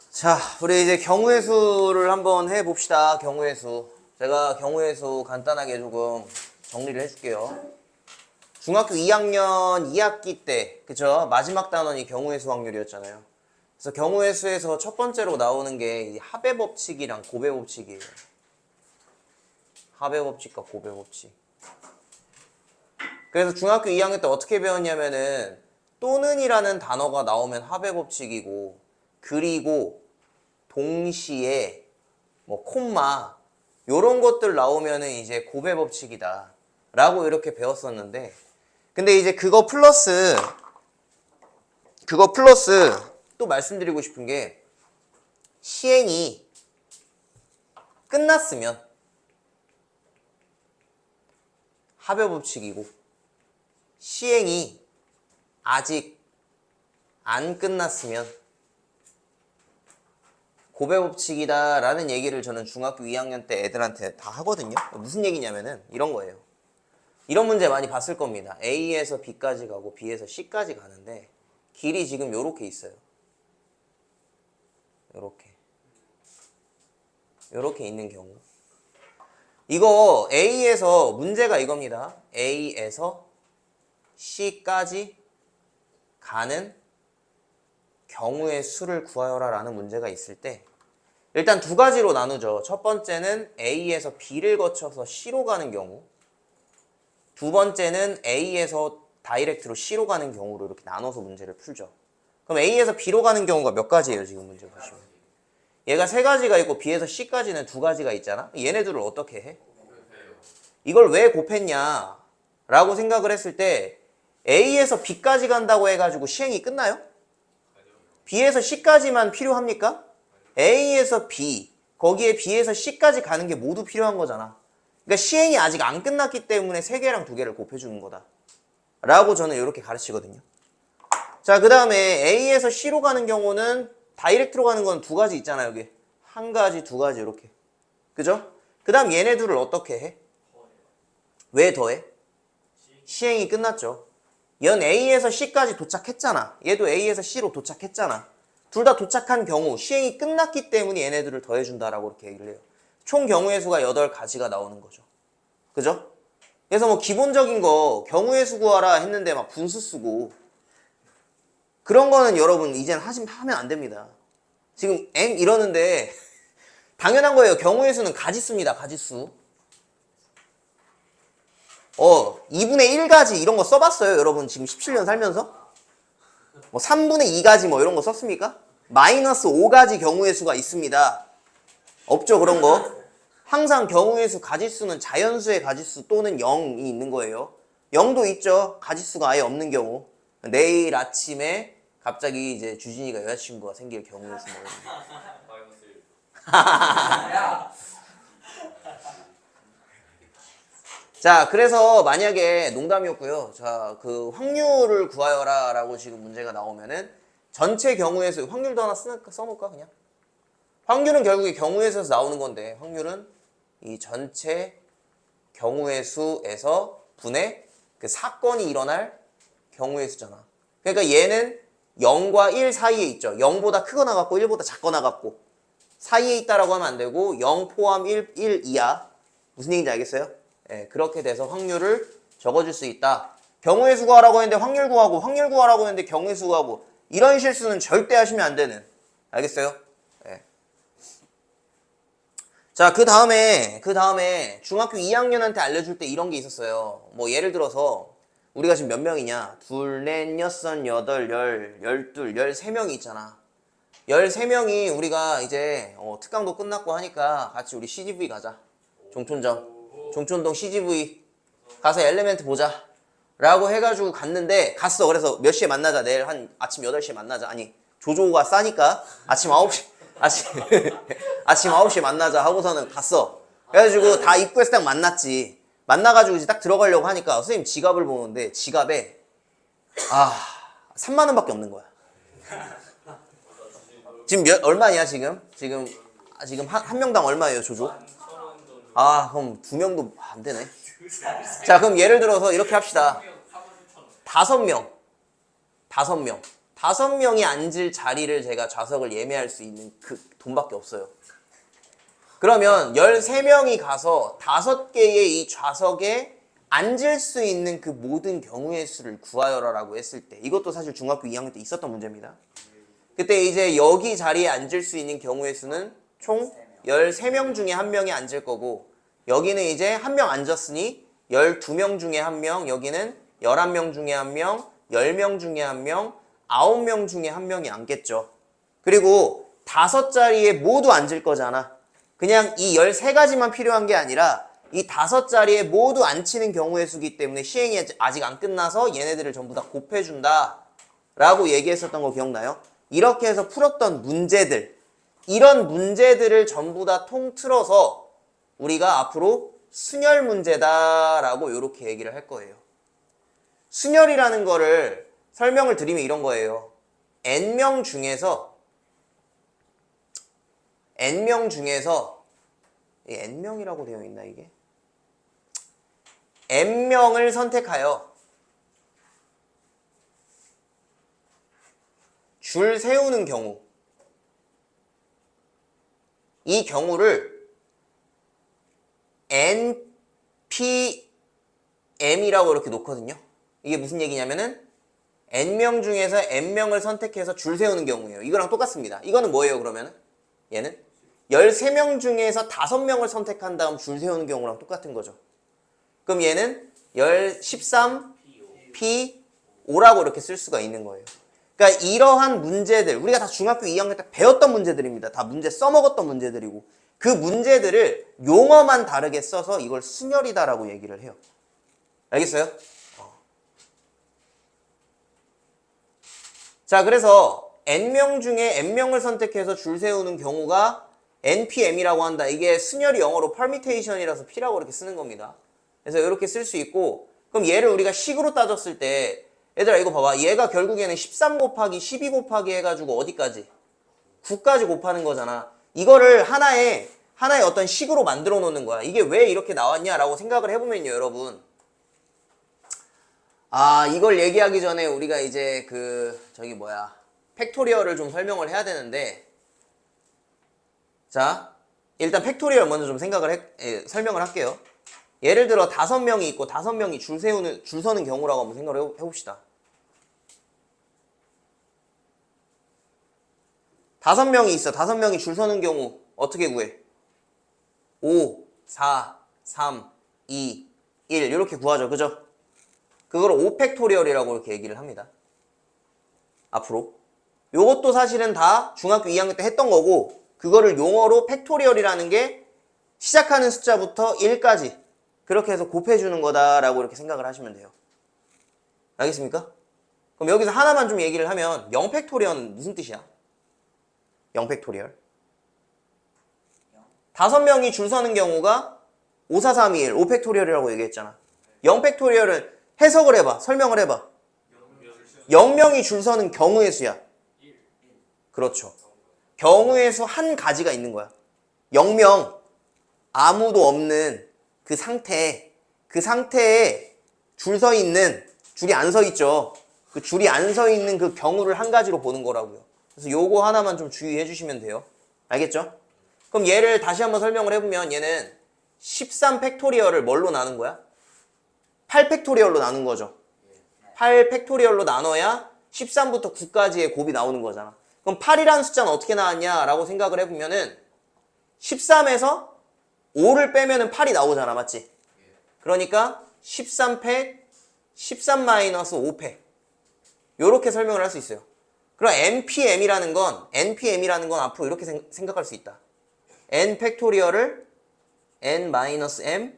자, 우리 이제 경우의 수를 한번 해봅시다. 경우의 수. 제가 경우의 수 간단하게 조금 정리를 해줄게요. 중학교 2학년 2학기 때, 그쵸? 마지막 단원이 경우의 수 확률이었잖아요. 그래서 경우의 수에서 첫 번째로 나오는 게 이 합의 법칙이랑 곱의 법칙이에요. 합의 법칙과 곱의 법칙. 그래서 중학교 2학년 때 어떻게 배웠냐면은 또는이라는 단어가 나오면 합의 법칙이고, 그리고 동시에 뭐 콤마 요런 것들 나오면은 이제 곱의 법칙이다 라고 이렇게 배웠었는데, 근데 이제 그거 플러스 또 말씀드리고 싶은 게, 시행이 끝났으면 합의 법칙이고, 시행이 아직 안 끝났으면 곱의 법칙이다 라는 얘기를 저는 중학교 2학년 때 애들한테 다 하거든요. 무슨 얘기냐면은 이런 거예요. 이런 문제 많이 봤을 겁니다. A에서 B까지 가고 B에서 C까지 가는데 길이 지금 요렇게 있어요. 요렇게 있는 경우, 이거 A에서 문제가 이겁니다. A에서 C까지 가는 경우의 수를 구하여라 라는 문제가 있을 때 일단 두 가지로 나누죠. 첫 번째는 A에서 B를 거쳐서 C로 가는 경우, 두 번째는 A에서 다이렉트로 C로 가는 경우로 이렇게 나눠서 문제를 풀죠. 그럼 A에서 B로 가는 경우가 몇 가지예요? 지금 문제 보시면 얘가 세 가지가 있고 B에서 C까지는 두 가지가 있잖아. 얘네들을 어떻게 해? 이걸 왜 곱했냐 라고 생각을 했을 때 A에서 B까지 간다고 해가지고 시행이 끝나요? B에서 C까지만 필요합니까? A에서 B, 거기에 B에서 C까지 가는 게 모두 필요한 거잖아. 그러니까 시행이 아직 안 끝났기 때문에 3개랑 2개를 곱해주는 거다 라고 저는 이렇게 가르치거든요. 자, 그 다음에 A에서 C로 가는 경우는 다이렉트로 가는 건 두 가지 있잖아요. 여기 한 가지, 두 가지 이렇게, 그죠? 그 다음 얘네들을 어떻게 해? 왜 더해? 시행이 끝났죠. 얘는 A에서 C까지 도착했잖아. 얘도 A에서 C로 도착했잖아. 둘 다 도착한 경우 시행이 끝났기 때문에 얘네들을 더해준다라고 이렇게 얘기를 해요. 총 경우의 수가 8가지가 나오는 거죠. 그죠? 그래서 뭐 기본적인 거 경우의 수 구하라 했는데 막 분수 쓰고 그런 거는 여러분 이제는 하면 안 됩니다. 지금 M 이러는데 당연한 거예요. 경우의 수는 가지수입니다. 가지수. 2분의 1가지 이런 거 써봤어요? 여러분 지금 17년 살면서? 뭐 3분의 2가지 뭐 이런 거 썼습니까? 마이너스 5가지 경우의 수가 있습니다. 없죠 그런 거. 항상 경우의 수 가지수는 자연수의 가지수 또는 0이 있는 거예요. 0도 있죠. 가지수가 아예 없는 경우. 내일 아침에 갑자기 이제 주진이가 여자친구가 생길 경우의 수 뭐 자, 그래서 만약에 농담이었고요. 자, 그 확률을 구하여라 라고 지금 문제가 나오면은 전체 경우의 수, 확률도 하나 써놓을까 그냥? 확률은 결국에 경우의 수에서 나오는 건데, 확률은 이 전체 경우의 수에서 분의 그 사건이 일어날 경우의 수잖아. 그러니까 얘는 0과 1 사이에 있죠. 0보다 크거나 같고 1보다 작거나 같고 사이에 있다라고 하면 안 되고 0 포함 1 이하. 무슨 얘기인지 알겠어요? 예, 그렇게 돼서 확률을 적어줄 수 있다. 경우의 수 구하라고 했는데 확률 구하고, 확률 구하라고 했는데 경우의 수 구하고, 이런 실수는 절대 하시면 안 되는. 알겠어요? 예. 자, 그 다음에 중학교 2학년한테 알려줄 때 이런 게 있었어요. 뭐 예를 들어서 우리가 지금 몇 명이냐? 둘, 넷, 여섯, 여덟, 열둘, 13명이 있잖아. 13명이 우리가 이제 특강도 끝났고 하니까 같이 우리 CGV 가자. 종촌동 CGV 가서 엘리멘트 보자 라고 해가지고 갔는데, 그래서 몇 시에 만나자, 내일 한 아침 8시에 만나자. 아니 조조가 싸니까 아침 9시 아침 9시에 만나자 하고서는 갔어. 그래가지고 다 입구에서 딱 만났지. 만나가지고 이제 딱 들어가려고 하니까 선생님 지갑을 보는데 지갑에 3만 원밖에 없는 거야. 지금 얼마냐 지금 한 명당 얼마예요 조조? 그럼 2명도 안 되네. 자, 그럼 예를 들어서 이렇게 합시다. 5명. 5명이 앉을 자리를 제가 좌석을 예매할 수 있는 그 돈밖에 없어요. 그러면 13명이 가서 5개의 이 좌석에 앉을 수 있는 그 모든 경우의 수를 구하여라라고 했을 때, 이것도 사실 중학교 2학년 때 있었던 문제입니다. 그때 이제 여기 자리에 앉을 수 있는 경우의 수는 총 13명 중에 1명이 앉을 거고, 여기는 이제 1명 앉았으니 12명 중에 1명, 여기는 11명 중에 1명, 10명 중에 1명, 9명 중에 1명이 앉겠죠. 그리고 5자리에 모두 앉을 거잖아. 그냥 이 13가지만 필요한 게 아니라 이 5자리에 모두 앉히는 경우의 수기 때문에 시행이 아직 안 끝나서 얘네들을 전부 다 곱해준다 라고 얘기했었던 거 기억나요? 이렇게 해서 풀었던 문제들, 이런 문제들을 전부 다 통틀어서 우리가 앞으로 순열 문제다 라고 이렇게 얘기를 할 거예요. 순열이라는 거를 설명을 드리면 이런 거예요. n명 중에서 n명이라고 되어 있나 이게? n명을 선택하여 줄 세우는 경우, 이 경우를 npm이라고 이렇게 놓거든요. 이게 무슨 얘기냐면은 n명 중에서 n명을 선택해서 줄 세우는 경우예요. 이거랑 똑같습니다. 이거는 뭐예요 그러면은? 얘는 13명 중에서 5명을 선택한 다음 줄 세우는 경우랑 똑같은 거죠. 그럼 얘는 13P5라고 이렇게 쓸 수가 있는 거예요. 그러니까 이러한 문제들, 우리가 다 중학교 2학년 때 배웠던 문제들입니다. 다 문제 써먹었던 문제들이고, 그 문제들을 용어만 다르게 써서 이걸 순열이다라고 얘기를 해요. 알겠어요? 자, 그래서 n명 중에 n명을 선택해서 줄 세우는 경우가 npm이라고 한다. 이게 순열이 영어로 permutation이라서 p라고 이렇게 쓰는 겁니다. 그래서 이렇게 쓸 수 있고, 그럼 얘를 우리가 식으로 따졌을 때, 얘들아 이거 봐봐. 얘가 결국에는 13 곱하기 12 곱하기 해가지고 어디까지? 9까지 곱하는 거잖아. 이거를 하나의 어떤 식으로 만들어 놓는 거야. 이게 왜 이렇게 나왔냐라고 생각을 해보면요, 여러분. 이걸 얘기하기 전에 우리가 이제 팩토리얼을 좀 설명을 해야 되는데, 자, 일단 팩토리얼 먼저 좀 설명을 할게요. 예를 들어 5명이 있고 5명이 줄 서는 경우라고 한번 생각을 해봅시다. 5명이 있어. 5명이 줄 서는 경우 어떻게 구해? 5, 4, 3, 2, 1 이렇게 구하죠. 그죠? 그걸 5팩토리얼이라고 이렇게 얘기를 합니다. 앞으로. 요것도 사실은 다 중학교 2학년 때 했던 거고, 그거를 용어로 팩토리얼이라는 게 시작하는 숫자부터 1까지 그렇게 해서 곱해주는 거다라고 이렇게 생각을 하시면 돼요. 알겠습니까? 그럼 여기서 하나만 좀 얘기를 하면 0팩토리얼은 무슨 뜻이야? 0팩토리얼. 5명이 줄 서는 경우가 5, 4, 3, 2, 1, 5팩토리얼이라고 얘기했잖아. 0팩토리얼은 해석을 해봐. 설명을 해봐. 0명이 줄 서는 경우의 수야. 그렇죠. 경우의 수 한 가지가 있는 거야. 0명, 아무도 없는 그 상태에 줄 서 있는, 줄이 안 서 있죠. 그 줄이 안 서 있는 그 경우를 한 가지로 보는 거라고요. 그래서 요거 하나만 좀 주의해 주시면 돼요. 알겠죠? 그럼 얘를 다시 한번 설명을 해보면 얘는 13팩토리얼을 뭘로 나눈 거야? 8팩토리얼로 나눈 거죠. 8팩토리얼로 나눠야 13부터 9까지의 곱이 나오는 거잖아. 그럼 8이라는 숫자는 어떻게 나왔냐라고 생각을 해보면은 13에서 5를 빼면은 8이 나오잖아. 맞지? 그러니까 13팩, 13-5팩 요렇게 설명을 할 수 있어요. 그럼 npm이라는 건 앞으로 이렇게 생각할 수 있다. n 팩토리얼을 n-m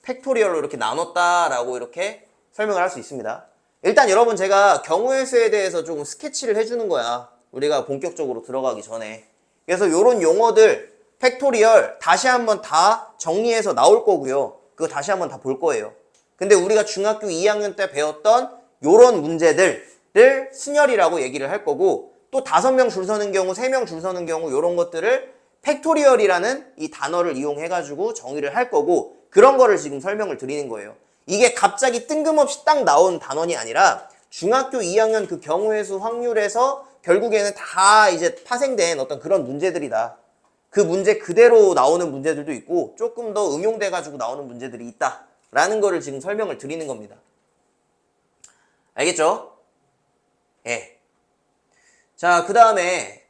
팩토리얼로 이렇게 나눴다라고 이렇게 설명을 할 수 있습니다. 일단 여러분 제가 경우의 수에 대해서 조금 스케치를 해주는 거야. 우리가 본격적으로 들어가기 전에. 그래서 요런 용어들 팩토리얼 다시 한번 다 정리해서 나올 거고요. 그거 다시 한번 다 볼 거예요. 근데 우리가 중학교 2학년 때 배웠던 요런 문제들을 순열이라고 얘기를 할 거고, 또 5명 줄 서는 경우, 3명 줄 서는 경우 요런 것들을 팩토리얼이라는 이 단어를 이용해가지고 정의를 할 거고, 그런 거를 지금 설명을 드리는 거예요. 이게 갑자기 뜬금없이 딱 나온 단원이 아니라 중학교 2학년 그 경우의 수 확률에서 결국에는 다 이제 파생된 어떤 그런 문제들이다. 그 문제 그대로 나오는 문제들도 있고 조금 더 응용돼 가지고 나오는 문제들이 있다라는 거를 지금 설명을 드리는 겁니다. 알겠죠? 예. 자, 그다음에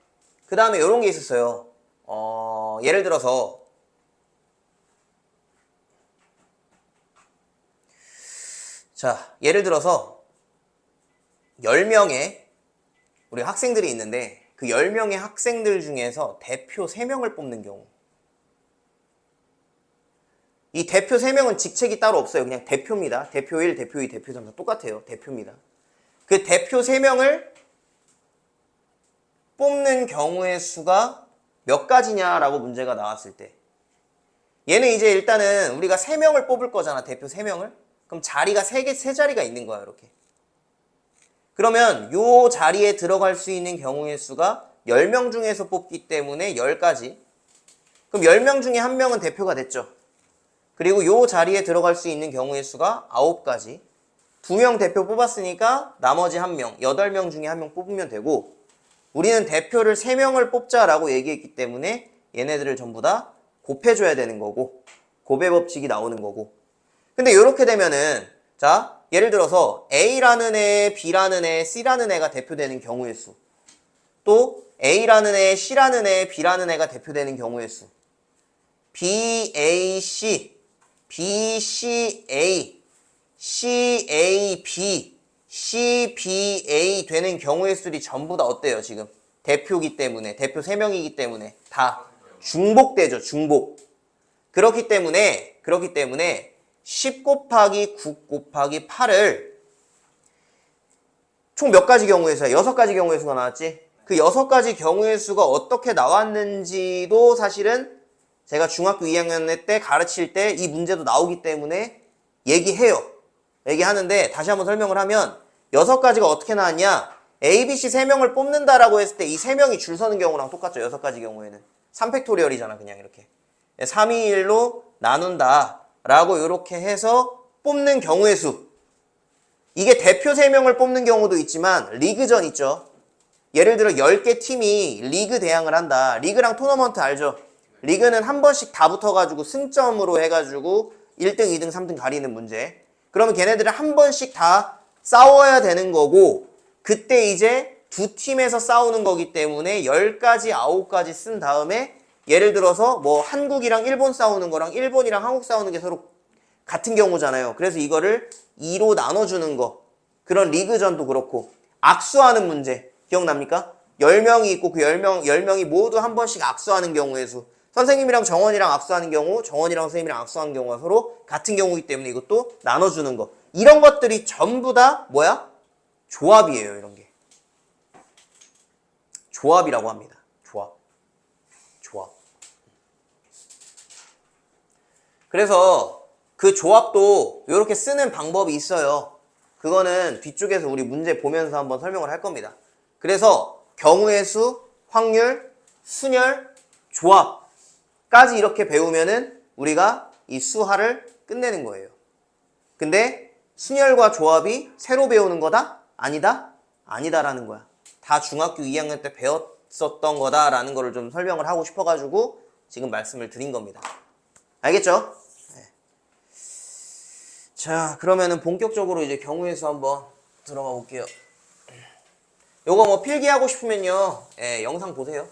이런 게 있었어요. 예를 들어서 예를 들어서 10명의 우리 학생들이 있는데 그 10명의 학생들 중에서 대표 3명을 뽑는 경우. 이 대표 3명은 직책이 따로 없어요. 그냥 대표입니다. 대표 1, 대표 2, 대표 3 다 똑같아요. 대표입니다. 그 대표 3명을 뽑는 경우의 수가 몇 가지냐라고 문제가 나왔을 때 얘는 이제 일단은 우리가 3명을 뽑을 거잖아. 대표 3명을. 그럼 자리가 3자리가 있는 거야. 이렇게. 그러면 요 자리에 들어갈 수 있는 경우의 수가 10명 중에서 뽑기 때문에 10가지. 그럼 10명 중에 1명은 대표가 됐죠. 그리고 요 자리에 들어갈 수 있는 경우의 수가 9가지. 2명 대표 뽑았으니까 나머지 1명, 8명 중에 1명 뽑으면 되고 우리는 대표를 3명을 뽑자라고 얘기했기 때문에 얘네들을 전부 다 곱해줘야 되는 거고 곱해 법칙이 나오는 거고 근데 이렇게 되면은 자 예를 들어서 A라는 애, B라는 애, C라는 애가 대표되는 경우의 수 또 A라는 애, C라는 애, B라는 애가 대표되는 경우의 수 B, A, C, B, C, A, C, A, B, C, B, A 되는 경우의 수들이 전부 다 어때요 지금? 대표기 때문에 대표 3명이기 때문에 다 중복되죠. 중복. 그렇기 때문에 10 곱하기 9 곱하기 8을 총 몇 가지 경우의 수야? 6가지 경우의 수가 나왔지? 그 6가지 경우의 수가 어떻게 나왔는지도 사실은 제가 중학교 2학년 때 가르칠 때 이 문제도 나오기 때문에 얘기해요. 얘기하는데 다시 한번 설명을 하면 6가지가 어떻게 나왔냐? A, B, C 3명을 뽑는다라고 했을 때 이 3명이 줄 서는 경우랑 똑같죠. 6가지 경우에는. 3팩토리얼이잖아. 그냥 이렇게. 3이 1로 나눈다 라고 이렇게 해서 뽑는 경우의 수. 이게 대표 3명을 뽑는 경우도 있지만 리그전 있죠. 예를 들어 10개 팀이 리그 대항을 한다. 리그랑 토너먼트 알죠? 리그는 한 번씩 다 붙어가지고 승점으로 해가지고 1등, 2등, 3등 가리는 문제. 그러면 걔네들은 한 번씩 다 싸워야 되는 거고 그때 이제 두 팀에서 싸우는 거기 때문에 10가지, 9가지 쓴 다음에 예를 들어서 뭐 한국이랑 일본 싸우는 거랑 일본이랑 한국 싸우는 게 서로 같은 경우잖아요. 그래서 이거를 2로 나눠주는 거. 그런 리그전도 그렇고 악수하는 문제 기억납니까? 10명이 있고 그 10명이 모두 한 번씩 악수하는 경우의 수. 선생님이랑 정원이랑 악수하는 경우, 정원이랑 선생님이랑 악수하는 경우가 서로 같은 경우이기 때문에 이것도 나눠주는 거. 이런 것들이 전부 다 뭐야? 조합이에요. 이런 게. 조합이라고 합니다. 조합. 그래서 그 조합도 이렇게 쓰는 방법이 있어요. 그거는 뒤쪽에서 우리 문제 보면서 한번 설명을 할 겁니다. 그래서 경우의 수, 확률, 순열, 조합까지 이렇게 배우면은 우리가 이 수하를 끝내는 거예요. 근데 순열과 조합이 새로 배우는 거다? 아니다? 아니다라는 거야. 다 중학교 2학년 때 배웠었던 거다라는 거를 좀 설명을 하고 싶어가지고 지금 말씀을 드린 겁니다. 알겠죠? 네. 자, 그러면은 본격적으로 이제 경우의 수 한번 들어가 볼게요. 요거 뭐 필기하고 싶으면요, 예, 영상 보세요.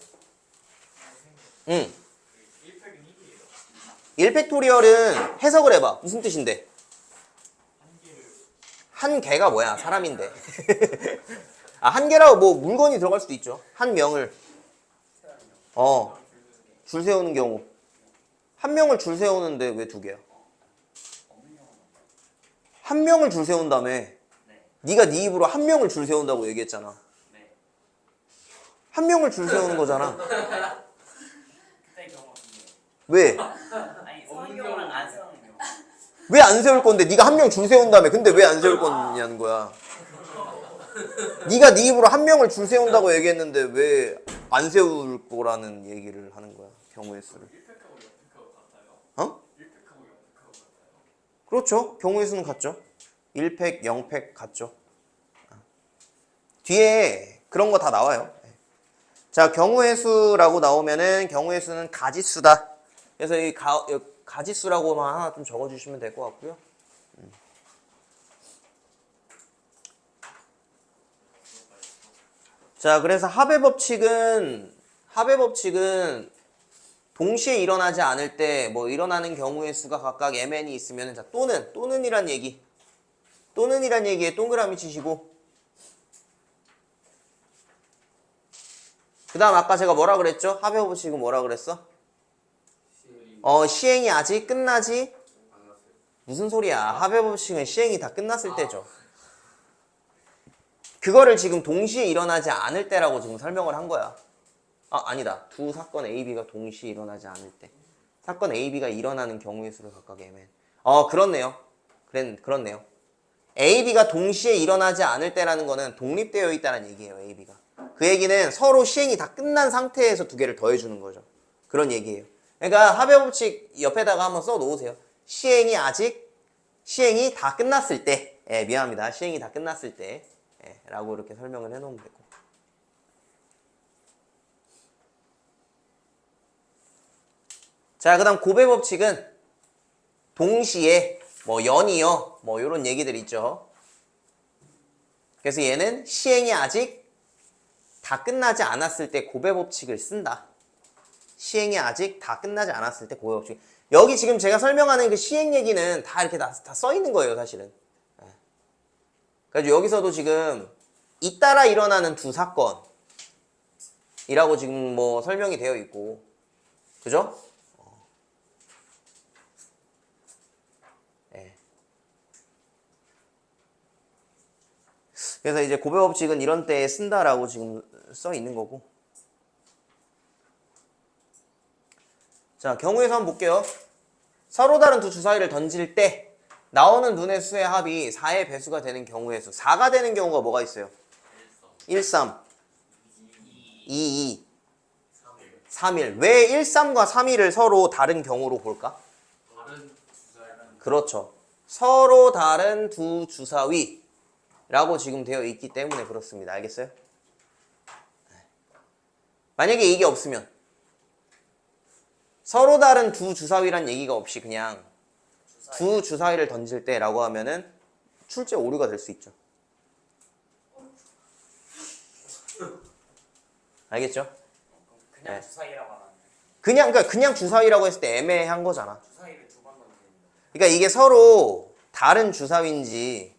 1팩토리얼은 해석을 해봐. 무슨 뜻인데? 한 개가 뭐야? 사람인데. 아, 한 개라고 뭐 물건이 들어갈 수도 있죠. 한 명을. 줄 세우는 경우. 한 명을 줄 세우는데 왜 2개야? 한 명을 줄 세운다며. 네가 네 입으로 한 명을 줄 세운다고 얘기했잖아. 한 명을 줄 세우는 거잖아. 왜? 왜 안 세울 건데? 네가 한 명 줄 세운다며. 근데 왜 안 세울 거냐는 거야. 네가 네 입으로 한 명을 줄 세운다고 얘기했는데 왜 안 세울 거라는 얘기를 하는 거야. 경우의 수를. 어? 그렇죠. 경우의 수는 같죠. 1팩, 0팩 같죠. 뒤에 그런 거 다 나와요. 자, 경우의 수라고 나오면은 경우의 수는 가지수다. 그래서 이 가지수라고만 하나 좀 적어주시면 될 것 같고요. 자, 그래서 합의 법칙은 동시에 일어나지 않을 때 뭐 일어나는 경우의 수가 각각 mn이 있으면 자, 또는이란 얘기에 동그라미 치시고, 그 다음 아까 제가 뭐라 그랬죠? 합의 법칙은 뭐라 그랬어? 시행이 아직 끝나지? 무슨 소리야? 합의 법칙은 시행이 다 끝났을 때죠. 그거를 지금 동시에 일어나지 않을 때라고 지금 설명을 한 거야. 아니다. 두 사건 A, B가 동시에 일어나지 않을 때. 사건 A, B가 일어나는 경우의 수를 각각 mn. 그렇네요. 그렇네요. A, B가 동시에 일어나지 않을 때라는 거는 독립되어 있다는 얘기예요. A, B가. 그 얘기는 서로 시행이 다 끝난 상태에서 두 개를 더해주는 거죠. 그런 얘기예요. 그러니까 합의 법칙 옆에다가 한번 써 놓으세요. 시행이 다 끝났을 때, 미안합니다. 시행이 다 끝났을 때, 라고 이렇게 설명을 해놓으면 되고. 자, 그 다음 고배 법칙은 동시에 뭐 연이어 뭐 이런 얘기들 있죠. 그래서 얘는 시행이 아직 다 끝나지 않았을 때 고배 법칙을 쓴다. 시행이 아직 다 끝나지 않았을 때 고배 법칙. 여기 지금 제가 설명하는 그 시행 얘기는 다 이렇게 다 써 있는 거예요, 사실은. 그래서 여기서도 지금 잇따라 일어나는 두 사건이라고 지금 뭐 설명이 되어 있고, 그죠? 그래서 이제 고배 법칙은 이런 때에 쓴다라고 지금 써 있는 거고. 자, 경우에서 한번 볼게요. 서로 다른 두 주사위를 던질 때 나오는 눈의 수의 합이 4의 배수가 되는 경우의 수. 4가 되는 경우가 뭐가 있어요? 1, 3, 2, 2, 3, 1. 왜 1, 3과 3, 1을 서로 다른 경우로 볼까? 그렇죠. 서로 다른 두 주사위라고 지금 되어 있기 때문에 그렇습니다. 알겠어요? 만약에 이게 없으면 서로 다른 두 주사위란 얘기가 없이 그냥 두 주사위를 던질 때라고 하면은 출제 오류가 될 수 있죠. 알겠죠? 그냥 주사위라고 하면 그냥 주사위라고 했을 때 애매한 거잖아. 주사위를 두 번 던지는 그러니까 이게 서로 다른 주사위인지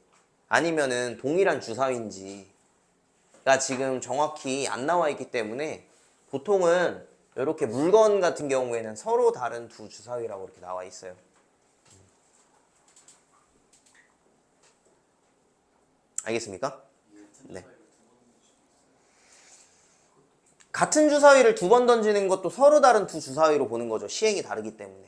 아니면은 동일한 주사위인지가 지금 정확히 안 나와 있기 때문에 보통은 이렇게 물건 같은 경우에는 서로 다른 두 주사위라고 이렇게 나와 있어요. 알겠습니까? 네. 같은 주사위를 두 번 던지는 것도 서로 다른 두 주사위로 보는 거죠. 시행이 다르기 때문에.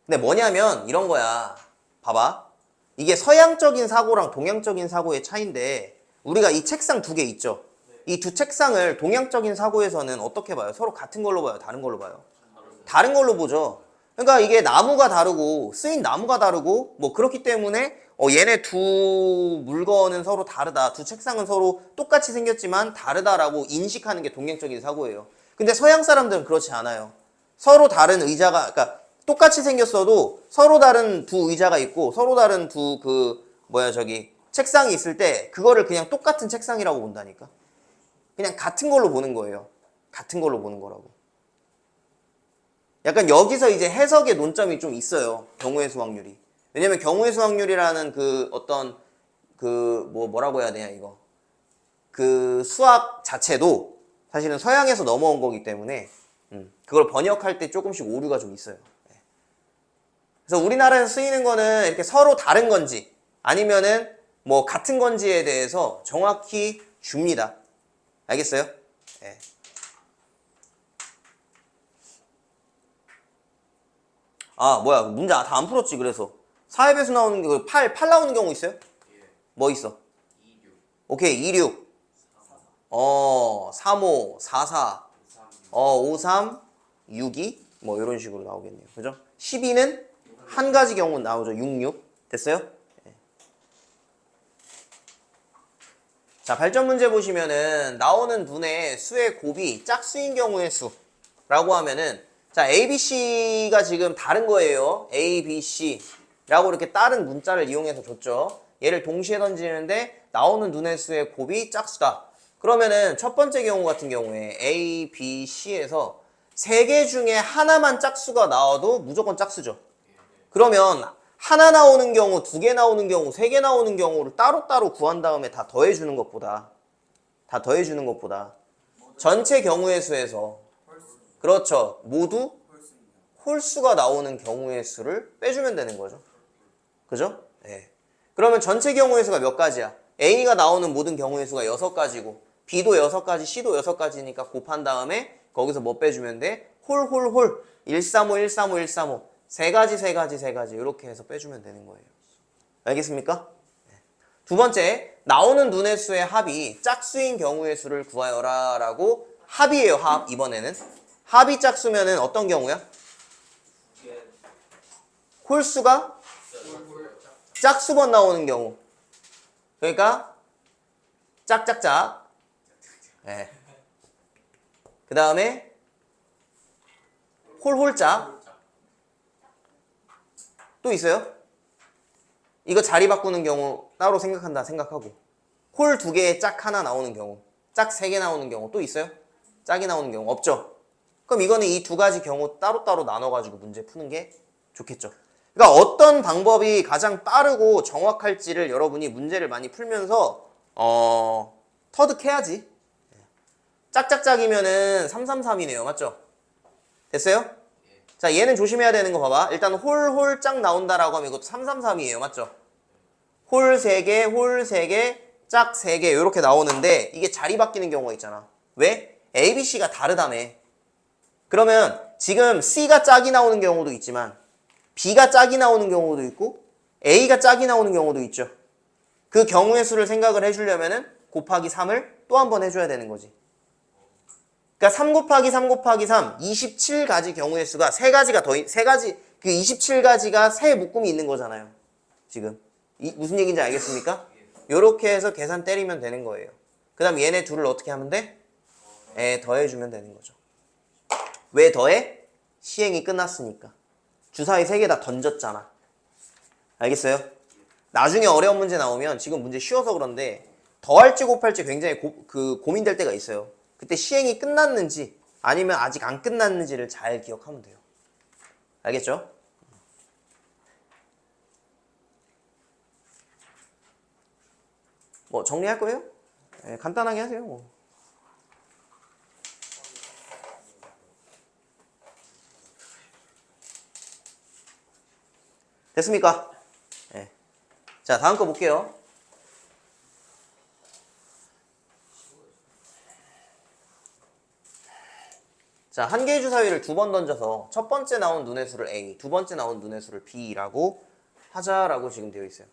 근데 뭐냐면 이런 거야. 봐봐. 이게 서양적인 사고랑 동양적인 사고의 차이인데 우리가 이 책상 두 개 있죠. 이 두 책상을 동양적인 사고에서는 어떻게 봐요? 서로 같은 걸로 봐요? 다른 걸로 봐요? 다른 걸로 보죠. 그러니까 이게 나무가 다르고 쓰인 나무가 다르고 뭐 그렇기 때문에 얘네 두 물건은 서로 다르다. 두 책상은 서로 똑같이 생겼지만 다르다라고 인식하는 게 동양적인 사고예요. 근데 서양 사람들은 그렇지 않아요. 서로 다른 의자가 그러니까 똑같이 생겼어도 서로 다른 두 의자가 있고 서로 다른 두 책상이 있을 때 그거를 그냥 똑같은 책상이라고 본다니까. 그냥 같은 걸로 보는 거예요. 같은 걸로 보는 거라고. 약간 여기서 이제 해석의 논점이 좀 있어요. 경우의 수 확률이. 왜냐면 경우의 수 확률이라는 그 어떤 뭐라고 해야 되냐 이거. 그 수학 자체도 사실은 서양에서 넘어온 거기 때문에 그걸 번역할 때 조금씩 오류가 좀 있어요. 그래서 우리나라에서 쓰이는 거는 이렇게 서로 다른 건지 아니면은 뭐 같은 건지에 대해서 정확히 줍니다. 알겠어요? 네. 뭐야 문제 다 안 풀었지. 그래서 4의 배수 나오는 게 8 나오는 경우 있어요? 뭐 있어? 26, 오케이 26 35 44 53 62 뭐 이런 식으로 나오겠네요. 그죠? 12는 한 가지 경우 나오죠. 66 됐어요? 자, 발전 문제 보시면은 나오는 눈의 수의 곱이 짝수인 경우의 수라고 하면은 자, A, B, C가 지금 다른 거예요. A, B, C라고 이렇게 다른 문자를 이용해서 줬죠. 얘를 동시에 던지는데 나오는 눈의 수의 곱이 짝수다. 그러면은 첫 번째 경우 같은 경우에 A, B, C에서 세 개 중에 하나만 짝수가 나와도 무조건 짝수죠. 그러면 하나 나오는 경우, 두 개 나오는 경우, 세 개 나오는 경우를 따로따로 구한 다음에 다 더해주는 것보다 전체 경우의 수에서 그렇죠. 모두 홀수가 나오는 경우의 수를 빼주면 되는 거죠. 그죠? 네. 그러면 전체 경우의 수가 몇 가지야? A가 나오는 모든 경우의 수가 6가지고 B도 6가지, C도 6가지니까 곱한 다음에 거기서 뭐 빼주면 돼? 홀 135, 135, 135 세 가지 이렇게 해서 빼주면 되는 거예요. 알겠습니까? 네. 두 번째, 나오는 눈의 수의 합이 짝수인 경우의 수를 구하여라 라고 합이에요. 합. 이번에는 합이 짝수면은 어떤 경우야? 홀수가 짝수번 나오는 경우. 그러니까 짝짝짝. 네. 그 다음에 홀홀짝. 또 있어요? 이거 자리 바꾸는 경우 따로 생각한다 생각하고 홀 2개에 짝 하나 나오는 경우, 짝 3개 나오는 경우 또 있어요? 짝이 나오는 경우 없죠? 그럼 이거는 이 두 가지 경우 따로따로 나눠가지고 문제 푸는 게 좋겠죠. 그러니까 어떤 방법이 가장 빠르고 정확할지를 여러분이 문제를 많이 풀면서 터득해야지. 짝짝짝이면은 333이네요. 맞죠? 됐어요? 자, 얘는 조심해야 되는 거 봐봐. 일단 홀짝 나온다라고 하면 이것도 333이에요. 맞죠? 홀 3개, 홀 3개, 짝 3개 이렇게 나오는데 이게 자리 바뀌는 경우가 있잖아. 왜? A, B, C가 다르다며. 그러면 지금 C가 짝이 나오는 경우도 있지만 B가 짝이 나오는 경우도 있고 A가 짝이 나오는 경우도 있죠. 그 경우의 수를 생각을 해주려면은 곱하기 3을 또 한 번 해줘야 되는 거지. 그러니까 3 곱하기 3 곱하기 3, 27가지 경우의 수가 세 가지, 그 27가지가 세 묶음이 있는 거잖아요. 지금. 무슨 얘기인지 알겠습니까? 요렇게 해서 계산 때리면 되는 거예요. 그 다음 얘네 둘을 어떻게 하면 돼? 더해주면 되는 거죠. 왜 더해? 시행이 끝났으니까. 주사위 3개 다 던졌잖아. 알겠어요? 나중에 어려운 문제 나오면 지금 문제 쉬워서 그런데 더할지 곱할지 굉장히 고민될 때가 있어요. 그때 시행이 끝났는지 아니면 아직 안 끝났는지를 잘 기억하면 돼요. 알겠죠? 뭐 정리할 거예요? 네, 간단하게 하세요. 뭐. 됐습니까? 네. 자, 다음 거 볼게요. 자, 한 개의 주사위를 2번 던져서 첫 번째 나온 눈의 수를 A, 두 번째 나온 눈의 수를 B라고 하자라고 지금 되어 있어요.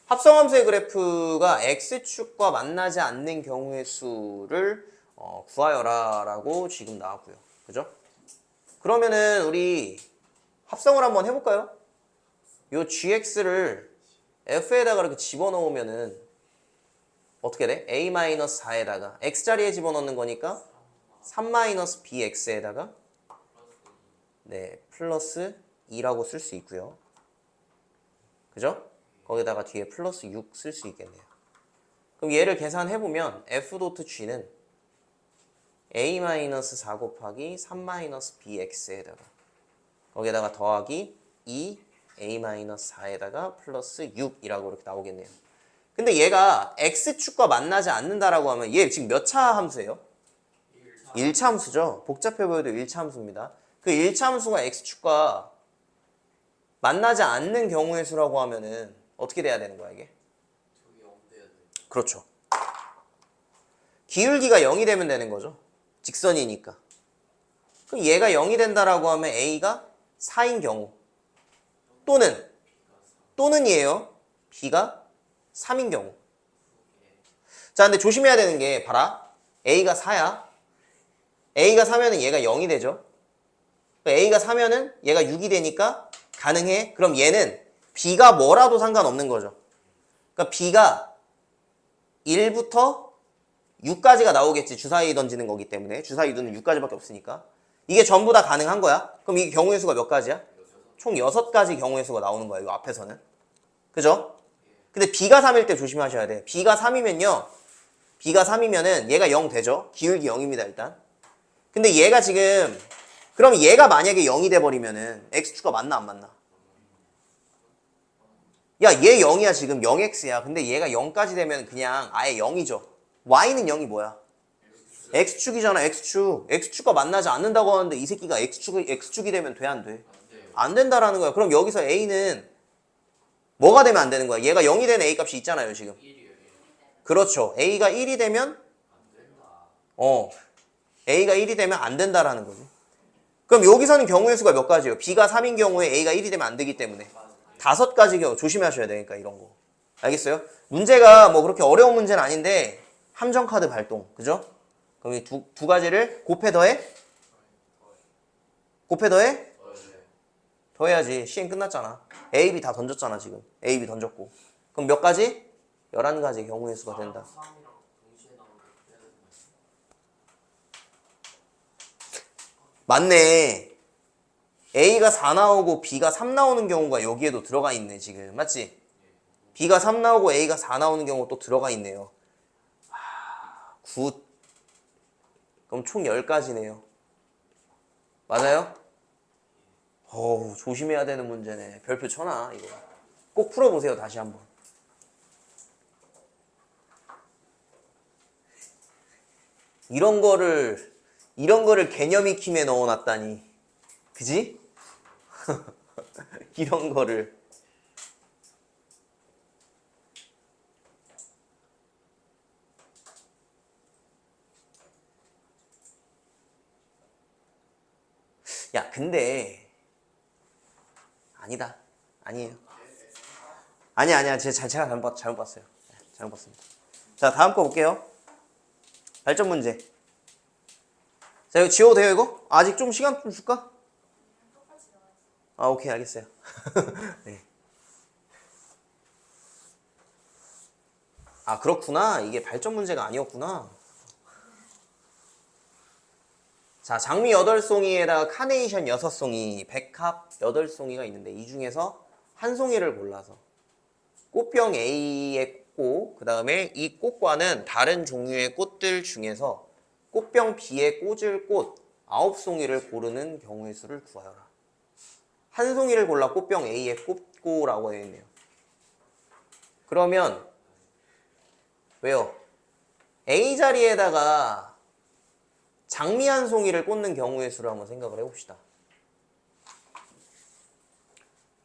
합성함수의 그래프가 X축과 만나지 않는 경우의 수를 구하여라 라고 지금 나왔고요. 그죠? 그러면은 우리 합성을 한번 해볼까요? 요 GX를 F에다가 이렇게 집어넣으면은 어떻게 돼? A-4에다가 X자리에 집어넣는 거니까 3-bx에다가 네, 플러스 2라고 쓸 수 있고요. 그죠? 거기다가 뒤에 플러스 6 쓸 수 있겠네요. 그럼 얘를 계산해보면 f.g는 a-4 곱하기 3-bx에다가 거기다가 더하기 2a-4에다가 플러스 6이라고 이렇게 나오겠네요. 근데 얘가 x축과 만나지 않는다라고 하면 얘 지금 몇 차 함수예요? 1차 함수죠. 복잡해 보여도 1차 함수입니다. 그 1차 함수가 x축과 만나지 않는 경우의 수라고 하면은 어떻게 돼야 되는 거야, 이게? 그렇죠. 기울기가 0이 되면 되는 거죠. 직선이니까. 그럼 얘가 0이 된다라고 하면 a가 4인 경우 또는이에요. b가 3인 경우. 자, 근데 조심해야 되는 게 봐라. a가 4야. a가 4면은 얘가 0이 되죠. a가 4면은 얘가 6이 되니까 가능해. 그럼 얘는 b가 뭐라도 상관없는 거죠. 그러니까 b가 1부터 6까지가 나오겠지. 주사위 던지는 거기 때문에. 주사위 두는 6까지밖에 없으니까. 이게 전부 다 가능한 거야. 그럼 이 경우의 수가 몇 가지야? 총 6가지 경우의 수가 나오는 거야. 이 앞에서는. 그죠? 근데 B가 3일 때 조심하셔야 돼. B가 3이면요. B가 3이면은 얘가 0 되죠? 기울기 0입니다, 일단. 근데 얘가 지금 그럼 얘가 만약에 0이 돼버리면은 X축가 맞나 안 맞나? 야, 얘 0이야 지금 0X야. 근데 얘가 0까지 되면 그냥 아예 0이죠. Y는 0이 뭐야? X축이잖아, X축. X축과 만나지 않는다고 하는데 이 새끼가 X축이 되면 돼, 안 돼? 안 된다라는 거야. 그럼 여기서 A는 뭐가 되면 안 되는 거야? 얘가 0이 되는 A 값이 있잖아요, 지금. 그렇죠. A가 1이 되면 A가 1이 되면 안 된다라는 거지. 그럼 여기서는 경우의 수가 몇 가지예요? B가 3인 경우에 A가 1이 되면 안 되기 때문에 5가지 경우 조심하셔야 되니까 이런 거. 알겠어요? 문제가 뭐 그렇게 어려운 문제는 아닌데 함정 카드 발동. 그죠? 그럼 이 두 가지를 곱해 더해? 곱해 더해? 더해야지. 시행 끝났잖아. A, B 다 던졌잖아 지금. A, B 던졌고. 그럼 몇 가지? 11가지 경우의 수가 된다. 맞네. A가 4 나오고 B가 3 나오는 경우가 여기에도 들어가 있네 지금. 맞지? B가 3 나오고 A가 4 나오는 경우 또 들어가 있네요. 굿. 그럼 총 10가지네요. 맞아요? 어우, 조심해야 되는 문제네. 별표 쳐놔 이거. 꼭 풀어보세요 다시 한번. 이런 거를 개념 익힘에 넣어놨다니. 그지? 이런 거를. 야, 근데 아니다. 아니에요. 아니야. 제가 잘못 봤어요. 잘못 봤습니다. 자, 다음 거 볼게요. 발전 문제. 자, 이거 지워도 돼요, 이거? 아직 좀 시간 좀 줄까? 아, 오케이, 알겠어요. 네. 아, 그렇구나. 이게 발전 문제가 아니었구나. 자, 장미 8송이에다가 카네이션 6송이, 백합 8송이가 있는데 이 중에서 한 송이를 골라서 꽃병 A의 꽃, 그 다음에 이 꽃과는 다른 종류의 꽃들 중에서 꽃병 B에 꽂을 꽃 9송이를 고르는 경우의 수를 구하여라. 한 송이를 골라 꽃병 A에 꽂고라고 되어 있네요. 그러면 왜요? A 자리에다가 장미 한 송이를 꽂는 경우의 수를 한번 생각을 해봅시다.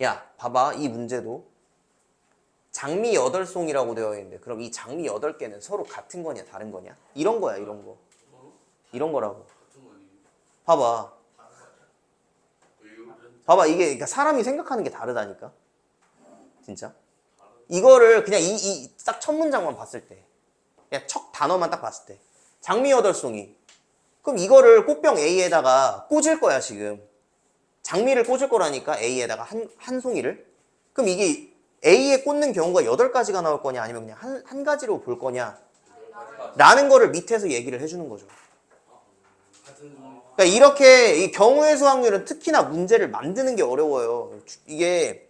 야, 봐봐. 이 문제도 장미 8송이라고 되어 있는데 그럼 이 장미 8개는 서로 같은 거냐 다른 거냐? 이런 거야, 이런 거. 이런 거라고. 봐봐. 봐봐, 이게 그러니까 사람이 생각하는 게 다르다니까. 진짜. 이거를 그냥 딱 첫 문장만 봤을 때, 그냥 첫 단어만 딱 봤을 때, 장미 8송이. 그럼 이거를 꽃병 A에다가 꽂을 거야, 지금. 장미를 꽂을 거라니까, A에다가 한 송이를. 그럼 이게 A에 꽂는 경우가 8가지가 나올 거냐, 아니면 그냥 한 가지로 볼 거냐, 라는 거를 밑에서 얘기를 해주는 거죠. 그러니까 이렇게 이 경우의 수 확률은 특히나 문제를 만드는 게 어려워요. 이게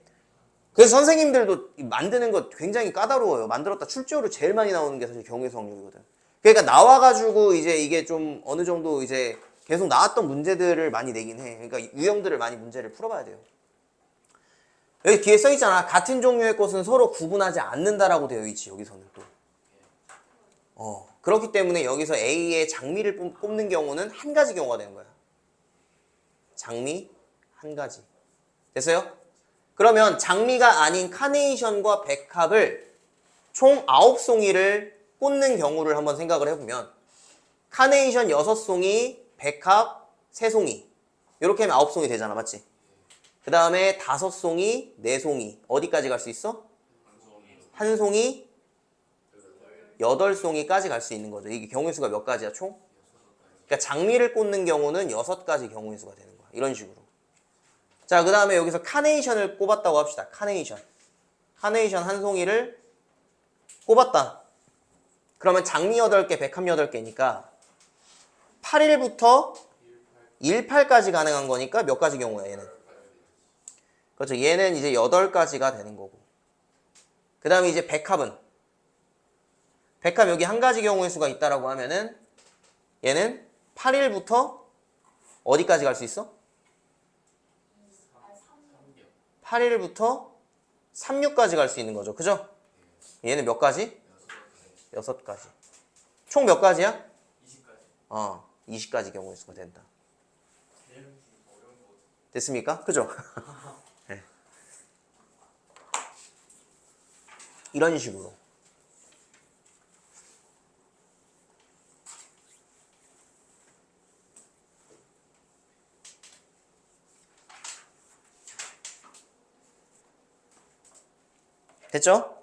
그래서 선생님들도 만드는 거 굉장히 까다로워요. 만들었다 출제어로 제일 많이 나오는 게 사실 경우의 수 확률이거든. 그러니까 나와가지고 이제 이게 좀 어느 정도 이제 계속 나왔던 문제들을 많이 내긴 해. 그러니까 유형들을 많이 문제를 풀어봐야 돼요. 여기 뒤에 써있잖아. 같은 종류의 꽃은 서로 구분하지 않는다라고 되어 있지, 여기서는 또. 그렇기 때문에 여기서 A의 장미를 뽑는 경우는 한 가지 경우가 되는 거야. 장미 한 가지. 됐어요? 그러면 장미가 아닌 카네이션과 백합을 총 9송이를 꽂는 경우를 한번 생각을 해보면 카네이션 6송이, 백합 3송이 이렇게 하면 9송이 되잖아, 맞지? 그 다음에 5송이, 4송이 어디까지 갈 수 있어? 한 송이, 8송이까지 갈 수 있는 거죠. 이게 경우의 수가 몇 가지야, 총? 그러니까 장미를 꽂는 경우는 6가지 경우의 수가 되는 거야. 이런 식으로. 자, 그 다음에 여기서 카네이션을 꼽았다고 합시다. 카네이션 한 송이를 꼽았다. 그러면 장미 8개, 백합 8개니까 8일부터 18까지 가능한 거니까 몇 가지 경우야, 얘는? 그렇죠. 얘는 이제 8가지가 되는 거고. 그 다음에 이제 백합은? 백합 여기 한 가지 경우의 수가 있다라고 하면은 얘는 8일부터 어디까지 갈 수 있어? 8일부터 36까지 갈 수 있는 거죠. 그죠? 얘는 몇 가지? 6가지. 총 몇 가지야? 20까지. 20가지 경우의 수가 된다. 됐습니까? 그죠? 네. 이런 식으로. 됐죠?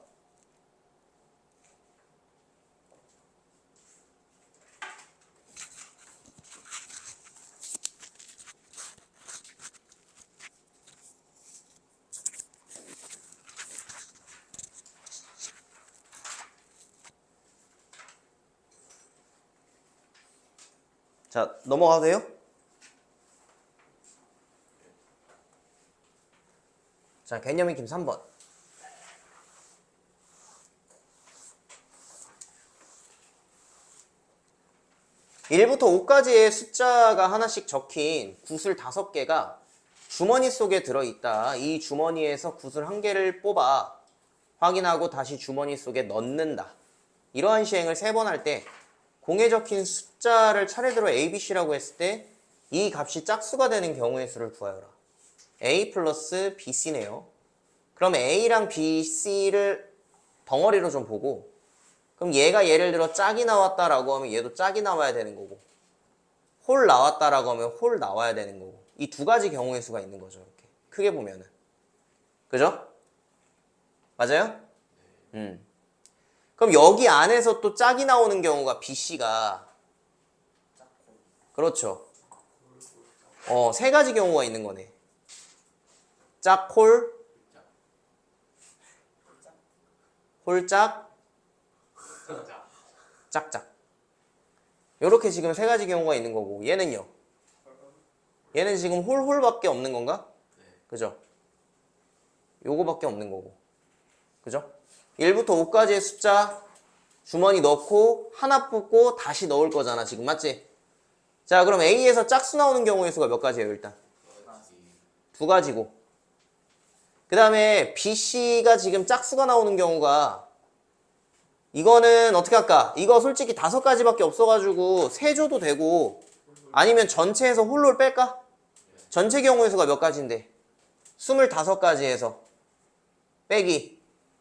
자, 넘어가도 돼요? 자, 개념 익힘 3번. 1부터 5까지의 숫자가 하나씩 적힌 구슬 5개가 주머니 속에 들어있다. 이 주머니에서 구슬 1개를 뽑아 확인하고 다시 주머니 속에 넣는다. 이러한 시행을 3번 할 때 공에 적힌 숫자를 차례대로 A, B, C라고 했을 때 이 값이 짝수가 되는 경우의 수를 구하여라. A 플러스 B, C네요. 그럼 A랑 B, C를 덩어리로 좀 보고 그럼 얘가 예를 들어 짝이 나왔다라고 하면 얘도 짝이 나와야 되는 거고 홀 나왔다라고 하면 홀 나와야 되는 거고 이 2가지 경우의 수가 있는 거죠. 이렇게 크게 보면은. 그죠? 맞아요? 그럼 여기 안에서 또 짝이 나오는 경우가 BC가 그렇죠. 3가지 경우가 있는 거네. 짝, 홀, 홀짝, 짝짝. 요렇게 지금 3가지 경우가 있는 거고 얘는요? 얘는 지금 홀밖에 없는 건가? 그죠? 요거밖에 없는 거고 그죠? 1부터 5까지의 숫자 주머니 넣고 하나 뽑고 다시 넣을 거잖아 지금 맞지? 자 그럼 A에서 짝수 나오는 경우의 수가 몇 가지예요 일단? 2가지고 그 다음에 BC가 지금 짝수가 나오는 경우가 이거는 어떻게 할까? 이거 솔직히 5가지밖에 없어가지고 세줘도 되고 아니면 전체에서 홀로를 뺄까? 전체 경우의 수가 몇 가지인데 25가지에서 빼기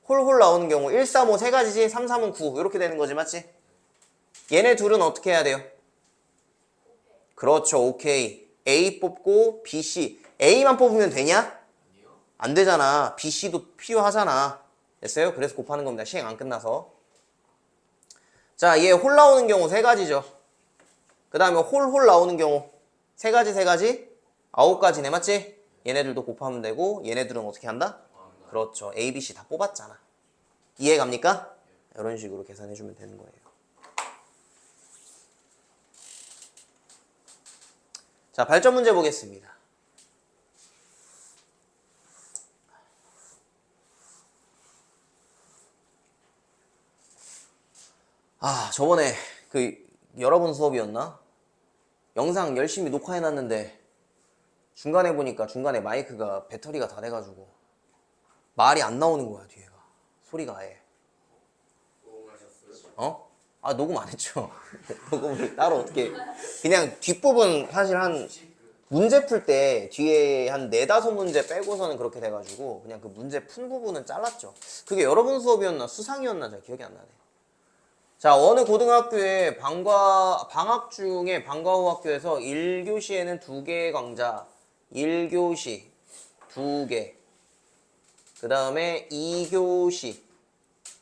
홀 나오는 경우 1, 3, 5 3가지지 3, 3은 9 이렇게 되는 거지 맞지? 얘네 둘은 어떻게 해야 돼요? 그렇죠 오케이 A 뽑고 B, C A만 뽑으면 되냐? 안 되잖아 B, C도 필요하잖아 됐어요? 그래서 곱하는 겁니다 시행 안 끝나서 자 얘 홀 나오는 경우 3가지죠 그 다음에 홀 나오는 경우 3가지 9가지네 맞지? 얘네들도 곱하면 되고 얘네들은 어떻게 한다? 그렇죠 A, B, C 다 뽑았잖아 이해 갑니까? 이런 식으로 계산해주면 되는 거예요 자 발전 문제 보겠습니다 저번에 그 여러분 수업이었나? 영상 열심히 녹화해놨는데 중간에 보니까 중간에 마이크가 배터리가 다 돼가지고 말이 안 나오는 거야 뒤에가 소리가 아예 녹음 안 했죠 녹음을 따로 어떻게 그냥 뒷부분 사실 한 문제 풀 때 뒤에 한 4-5문제 빼고서는 그렇게 돼가지고 그냥 그 문제 푼 부분은 잘랐죠 그게 여러분 수업이었나 수상이었나 잘 기억이 안 나네 자 어느 고등학교에 방학 중에 방과 후 학교에서 1교시에는 2개의 강좌 1교시 2개 그 다음에 2교시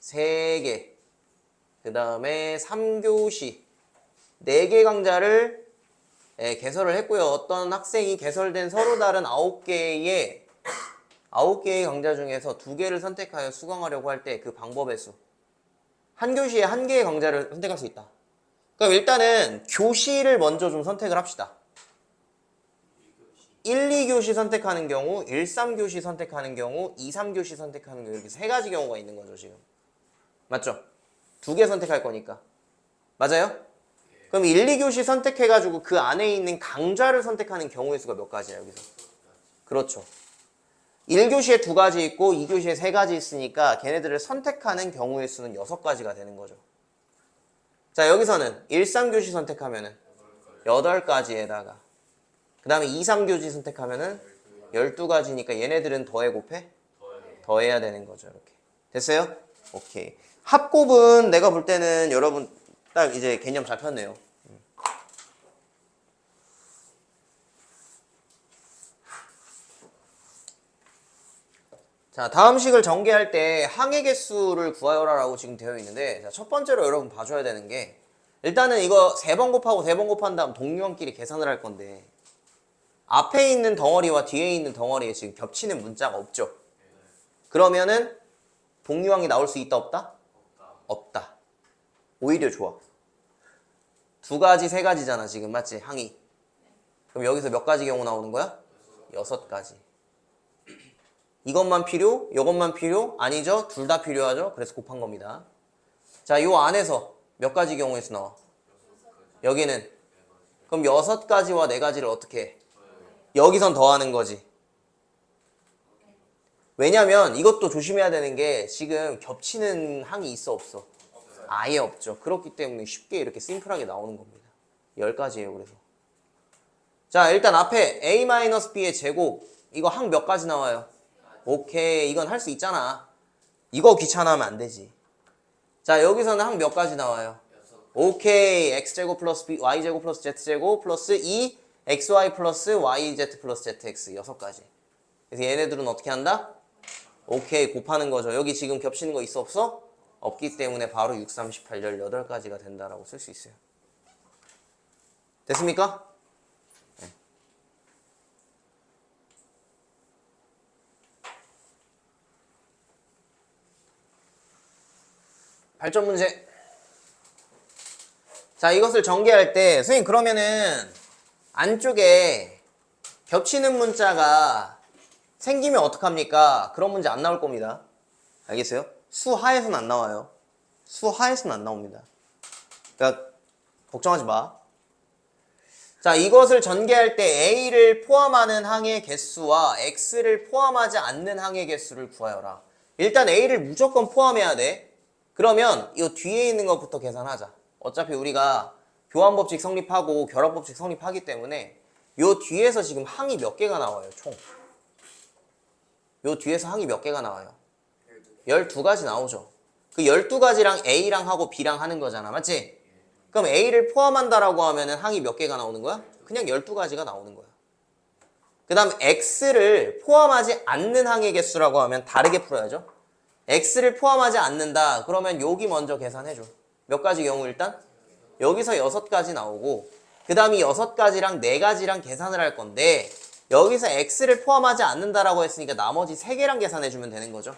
3개 그 다음에 3교시 4개 강좌를 개설을 했고요. 어떤 학생이 개설된 서로 다른 9개의 강좌 중에서 2개를 선택하여 수강하려고 할 때 그 방법의 수 한 교시에 한 개의 강좌를 선택할 수 있다. 그럼 일단은 교시를 먼저 좀 선택을 합시다. 1, 2교시 선택하는 경우, 1, 3교시 선택하는 경우, 2, 3교시 선택하는 경우 이렇게 세 가지 경우가 있는 거죠, 지금. 맞죠? 두 개 선택할 거니까. 맞아요? 그럼 1, 2교시 선택해가지고 그 안에 있는 강좌를 선택하는 경우의 수가 몇 가지야, 여기서? 그렇죠. 1교시에 두 가지 있고 2교시에 세 가지 있으니까 걔네들을 선택하는 경우의 수는 6가지가 되는 거죠. 자, 여기서는 1, 3교시 선택하면은 8가지에다가 그 다음에 2, 3교시 선택하면은 12가지니까 얘네들은 더해 곱해? 더해야 되는 거죠, 이렇게. 됐어요? 오케이. 합곱은 내가 볼 때는 여러분 딱 이제 개념 잡혔네요. 자, 다음 식을 전개할 때 항의 개수를 구하여라라고 지금 되어 있는데, 자, 첫 번째로 여러분 봐줘야 되는 게, 일단은 이거 3번 곱하고 3번 곱한 다음 동류원끼리 계산을 할 건데, 앞에 있는 덩어리와 뒤에 있는 덩어리에 지금 겹치는 문자가 없죠. 그러면은 동류항이 나올 수 있다 없다? 없다. 오히려 좋아. 2가지 3가지잖아 지금, 맞지? 항이. 그럼 여기서 몇 가지 경우 나오는 거야? 6가지. 이것만 필요? 이것만 필요? 아니죠? 둘 다 필요하죠? 그래서 곱한 겁니다. 자, 요 안에서 몇 가지 경우의 수 나와? 여기는 그럼 6가지와 4가지를 어떻게 해? 여기선 더하는 거지. 왜냐면 이것도 조심해야 되는 게 지금 겹치는 항이 있어 없어? 아예 없죠. 그렇기 때문에 쉽게 이렇게 심플하게 나오는 겁니다. 10가지예요 그래서. 자, 일단 앞에 a-b의 제곱 이거 항 몇 가지 나와요? 오케이, 이건 할 수 있잖아. 이거 귀찮아하면 안 되지. 자, 여기서는 항 몇 가지 나와요? 오케이, x제곱 플러스 y제곱 플러스 z제곱 플러스 2 xy 플러스 yz 플러스 zx 6가지. 그래서 얘네들은 어떻게 한다? 오케이, 곱하는 거죠. 여기 지금 겹치는 거 있어 없어? 없기 때문에 바로 6, 3, 18, 18가지가 된다라고 쓸 수 있어요. 됐습니까? 네. 발전 문제. 자, 이것을 전개할 때 선생님 그러면은 안쪽에 겹치는 문자가 생기면 어떡합니까? 그런 문제 안 나올 겁니다. 알겠어요? 수하에서는 안 나와요. 수하에서는 안 나옵니다. 그러니까 걱정하지 마. 자, 이것을 전개할 때 A를 포함하는 항의 개수와 X를 포함하지 않는 항의 개수를 구하여라. 일단 A를 무조건 포함해야 돼. 그러면 이 뒤에 있는 것부터 계산하자. 어차피 우리가 교환법칙 성립하고 결합법칙 성립하기 때문에 요 뒤에서 지금 항이 몇 개가 나와요, 총. 요 뒤에서 항이 몇 개가 나와요? 12가지 나오죠. 그 12가지랑 A랑 하고 B랑 하는 거잖아, 맞지? 그럼 A를 포함한다라고 하면은 항이 몇 개가 나오는 거야? 그냥 12가지가 나오는 거야. 그 다음 X를 포함하지 않는 항의 개수라고 하면 다르게 풀어야죠. X를 포함하지 않는다. 그러면 여기 먼저 계산해줘. 몇 가지 경우 일단? 여기서 6가지 나오고 그 다음이 6가지랑 4가지랑 계산을 할 건데 여기서 X를 포함하지 않는다라고 했으니까 나머지 3개랑 계산해주면 되는 거죠.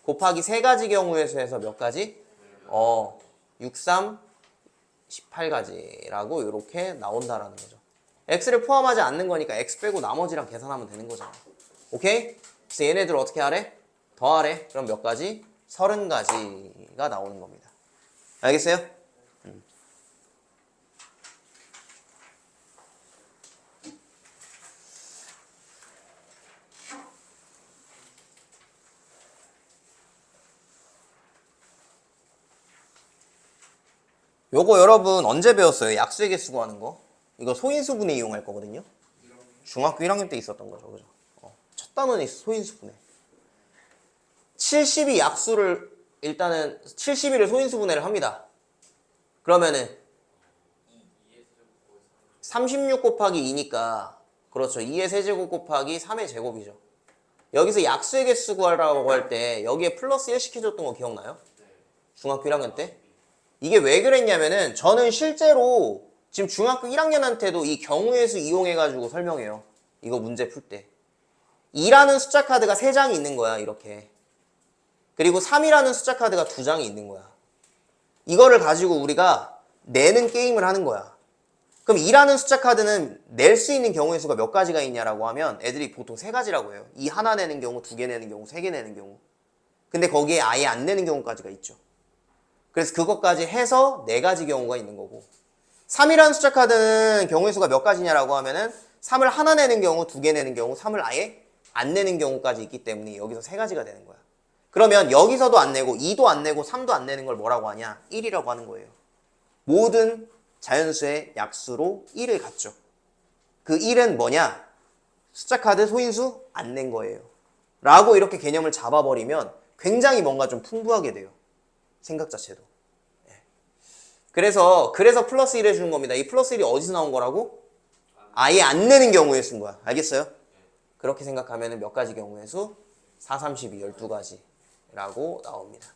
곱하기 3가지 경우에 수해서 몇 가지? 6, 3, 18가지라고 이렇게 나온다라는 거죠. X를 포함하지 않는 거니까 X 빼고 나머지랑 계산하면 되는 거잖아. 오케이? 그래서 얘네들 어떻게 하래? 더하래. 그럼 몇 가지? 30가지가 나오는 겁니다. 알겠어요? 요거 여러분 언제 배웠어요? 약수의 개수 구하는 거. 이거 소인수분해 이용할 거거든요. 중학교 1학년 때 있었던 거죠. 그죠? 첫 단원에 있어, 소인수분해. 70이 약수를 일단은 71을 소인수분해를 합니다. 그러면은 36 곱하기 2니까 그렇죠. 2의 세제곱 곱하기 3의 제곱이죠. 여기서 약수의 개수 구하라고 할 때 여기에 플러스 1 시켜줬던 거 기억나요? 중학교 1학년 때? 이게 왜 그랬냐면은 저는 실제로 지금 중학교 1학년한테도 이 경우의 수 이용해가지고 설명해요. 이거 문제 풀 때. 2라는 숫자 카드가 3장이 있는 거야, 이렇게. 그리고 3이라는 숫자 카드가 2장이 있는 거야. 이거를 가지고 우리가 내는 게임을 하는 거야. 그럼 2라는 숫자 카드는 낼 수 있는 경우의 수가 몇 가지가 있냐라고 하면 애들이 보통 3가지라고 해요. 2 하나 내는 경우, 2개 내는 경우, 3개 내는 경우. 근데 거기에 아예 안 내는 경우까지가 있죠. 그래서 그것까지 해서 4가지 경우가 있는 거고. 3이라는 숫자 카드는 경우의 수가 몇 가지냐라고 하면은 3을 하나 내는 경우, 2개 내는 경우, 3을 아예 안 내는 경우까지 있기 때문에 여기서 3가지가 되는 거야. 그러면 여기서도 안 내고 2도 안 내고 3도 안 내는 걸 뭐라고 하냐? 1이라고 하는 거예요. 모든 자연수의 약수로 1을 갖죠. 그 1은 뭐냐? 숫자 카드 소인수 안 낸 거예요. 라고 이렇게 개념을 잡아버리면 굉장히 뭔가 좀 풍부하게 돼요. 생각 자체도. 그래서 플러스 1 해주는 겁니다. 이 플러스 1이 어디서 나온 거라고? 아예 안 내는 경우에 쓴 거야. 알겠어요? 그렇게 생각하면 몇 가지 경우의 수? 4, 32, 12가지 라고 나옵니다.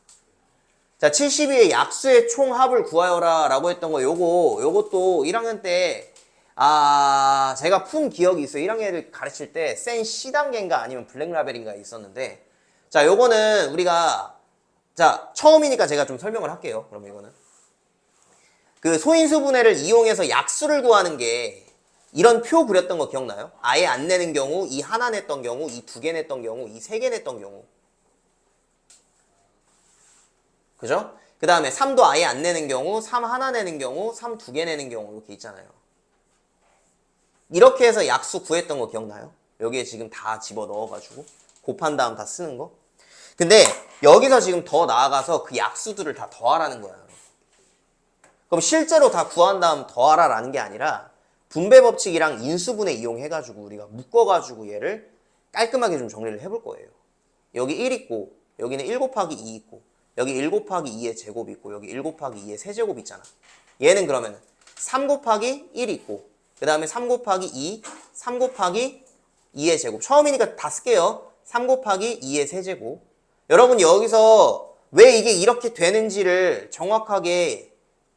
자, 72의 약수의 총합을 구하여라 라고 했던 거 요것도 1학년 때 제가 푼 기억이 있어요. 1학년을 가르칠 때 센 C단계인가 아니면 블랙라벨인가 있었는데, 자, 요거는 우리가, 자, 처음이니까 제가 좀 설명을 할게요. 그럼 이거는 그 소인수 분해를 이용해서 약수를 구하는 게 이런 표 그렸던 거 기억나요? 아예 안 내는 경우, 이 하나 냈던 경우, 이 2개 냈던 경우, 이 3개 냈던 경우. 그죠? 그 다음에 3도 아예 안 내는 경우, 3 하나 내는 경우, 3 2개 내는 경우 이렇게 있잖아요. 이렇게 해서 약수 구했던 거 기억나요? 여기에 지금 다 집어 넣어가지고 곱한 다음 다 쓰는 거. 근데 여기서 지금 더 나아가서 그 약수들을 다 더하라는 거야. 그럼 실제로 다 구한 다음 더하라라는 게 아니라 분배 법칙이랑 인수분해 이용해가지고 우리가 묶어가지고 얘를 깔끔하게 좀 정리를 해볼 거예요. 여기 1 있고 여기는 1 곱하기 2 있고 여기 1 곱하기 2의 제곱 있고 여기 1 곱하기 2의 세제곱 있잖아. 얘는 그러면 3 곱하기 1 있고 그 다음에 3 곱하기 2, 3 곱하기 2의 제곱. 처음이니까 다 쓸게요. 3 곱하기 2의 세제곱. 여러분 여기서 왜 이게 이렇게 되는지를 정확하게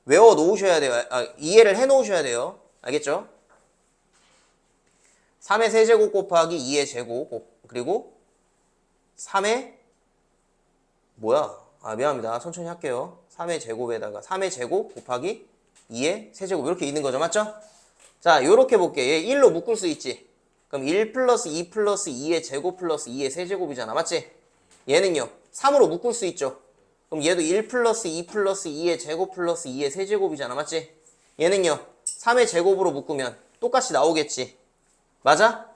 외워 놓으셔야 돼요. 이해를 해 놓으셔야 돼요. 알겠죠? 3의 세제곱 곱하기 2의 제곱 그리고 3의 미안합니다. 천천히 할게요. 3의 제곱에다가 3의 제곱 곱하기 2의 세제곱 이렇게 있는 거죠. 맞죠? 자, 요렇게 볼게. 얘 1로 묶을 수 있지. 그럼 1 플러스 2 플러스 2의 제곱 플러스 2의 세제곱이잖아. 맞지? 얘는요. 3으로 묶을 수 있죠. 그럼 얘도 1 플러스 2 플러스 2의 제곱 플러스 2의 세제곱이잖아. 맞지? 얘는요. 3의 제곱으로 묶으면 똑같이 나오겠지. 맞아?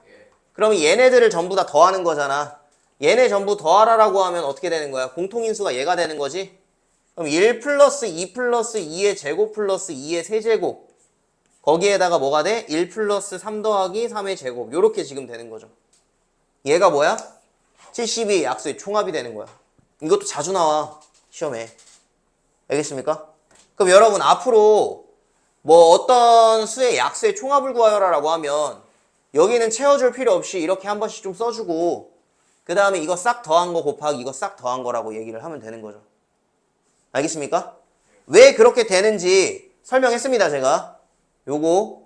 그럼 얘네들을 전부 다 더하는 거잖아. 얘네 전부 더하라라고 하면 어떻게 되는 거야? 공통인수가 얘가 되는 거지? 그럼 1 플러스 2 플러스 2의 제곱 플러스 2의 세제곱 거기에다가 뭐가 돼? 1 플러스 3 더하기 3의 제곱 요렇게 지금 되는 거죠. 얘가 뭐야? 72의 약수의 총합이 되는 거야. 이것도 자주 나와 시험에. 알겠습니까? 그럼 여러분 앞으로 뭐 어떤 수의 약수의 총합을 구하여라 라고 하면 여기는 채워줄 필요 없이 이렇게 한 번씩 좀 써주고 그 다음에 이거 싹 더한 거 곱하기 이거 싹 더한 거라고 얘기를 하면 되는 거죠. 알겠습니까? 왜 그렇게 되는지 설명했습니다. 제가 요거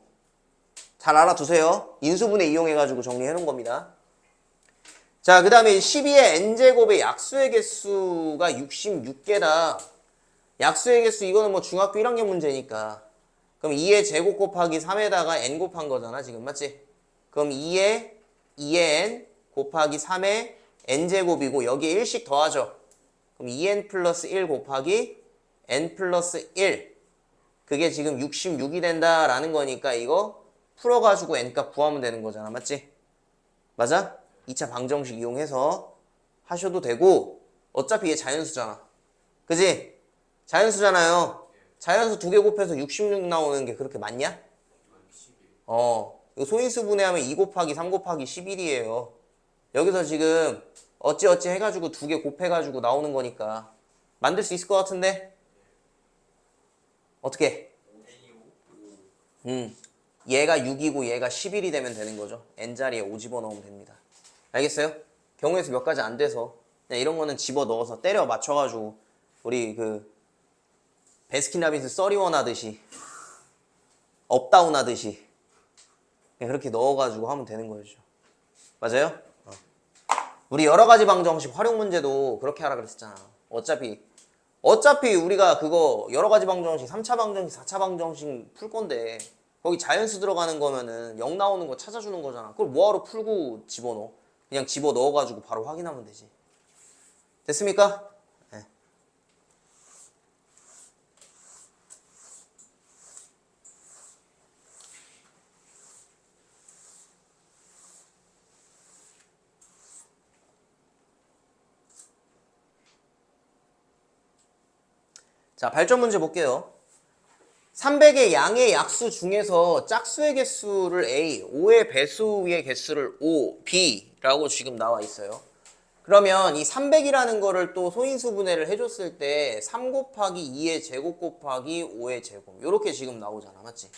잘 알아두세요. 인수분해 이용해가지고 정리해 놓은 겁니다. 자, 그 다음에 12의 n제곱의 약수의 개수가 66개다. 약수의 개수 이거는 뭐 중학교 1학년 문제니까 그럼 2의 제곱 곱하기 3에다가 n 곱한 거잖아 지금. 맞지? 그럼 2의 n 곱하기 3의 n제곱이고 여기에 1씩 더하죠. 그럼 2n 플러스 1 곱하기 n 플러스 1 그게 지금 66이 된다라는 거니까 이거 풀어가지고 n값 구하면 되는 거잖아. 맞지? 맞아? 2차 방정식 이용해서 하셔도 되고 어차피 얘 자연수잖아. 그지? 자연수잖아요. 자연수 2개 곱해서 66 나오는 게 그렇게 맞냐? 이거 소인수 분해하면 2 곱하기 3 곱하기 11이에요. 여기서 지금 어찌어찌 해가지고 2개 곱해가지고 나오는 거니까 만들 수 있을 것 같은데? 어떻게? 얘가 6이고 얘가 11이 되면 되는 거죠. n자리에 5 집어넣으면 됩니다. 알겠어요? 경우에서 몇 가지 안 돼서 그냥 이런 거는 집어넣어서 때려 맞춰가지고 우리 그 베스킨라빈스 써리원 하듯이 업다운 하듯이 그냥 그렇게 넣어가지고 하면 되는 거죠. 맞아요? 우리 여러 가지 방정식 활용 문제도 그렇게 하라 그랬었잖아. 어차피 어차피 우리가 그거 여러 가지 방정식, 3차 방정식, 4차 방정식 풀 건데 거기 자연수 들어가는 거면은 0 나오는 거 찾아주는 거잖아. 그걸 뭐하러 풀고 집어넣어? 그냥 집어넣어가지고 바로 확인하면 되지. 됐습니까? 네. 자, 발전 문제 볼게요. 300의 양의 약수 중에서 짝수의 개수를 A, 5의 배수의 개수를 O, B라고 지금 나와 있어요. 그러면 이 300이라는 거를 또 소인수 분해를 해줬을 때 3 곱하기 2의 제곱 곱하기 5의 제곱 이렇게 지금 나오잖아. 맞지?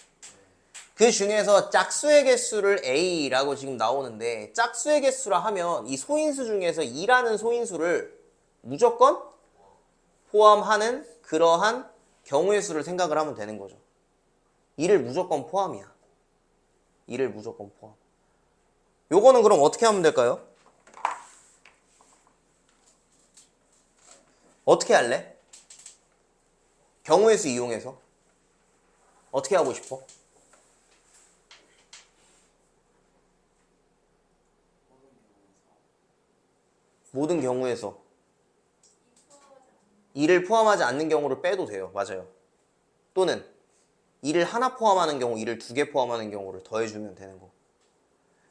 그 중에서 짝수의 개수를 A라고 지금 나오는데 짝수의 개수라 하면 이 소인수 중에서 2라는 소인수를 무조건 포함하는 그러한 경우의 수를 생각을 하면 되는 거죠. 2를 무조건 포함이야. 2를 무조건 포함. 요거는 그럼 어떻게 하면 될까요? 어떻게 할래? 경우의 수 이용해서 어떻게 하고 싶어? 모든 경우에서 2를 포함하지 않는 경우를 빼도 돼요. 맞아요. 또는 2를 하나 포함하는 경우, 2를 2개 포함하는 경우를 더해주면 되는 거.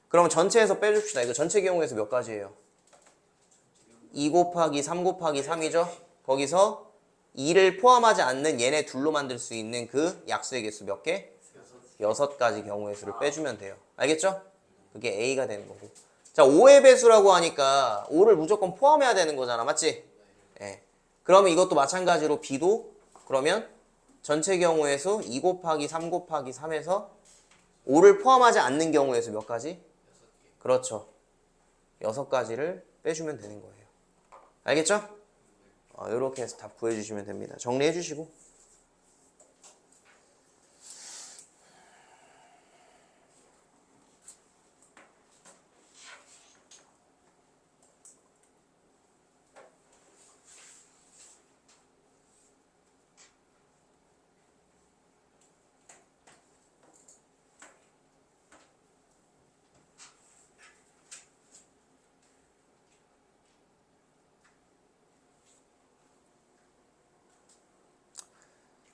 그러면 전체에서 빼줍시다. 이거 전체 경우에서 몇 가지예요? 2 곱하기 3 곱하기 3이죠? 거기서 2를 포함하지 않는 얘네 둘로 만들 수 있는 그 약수의 개수 몇 개? 6가지 경우의 수를 빼주면 돼요. 알겠죠? 그게 A가 되는 거고. 자, 5의 배수라고 하니까 5를 무조건 포함해야 되는 거잖아. 맞지? 예. 그러면 이것도 마찬가지로 B도 그러면 전체 경우의 수 2 곱하기 3 곱하기 3에서 5를 포함하지 않는 경우의 수 몇 가지? 그렇죠. 6가지를 빼주면 되는 거예요. 알겠죠? 이렇게 해서 답 구해주시면 됩니다. 정리해 주시고.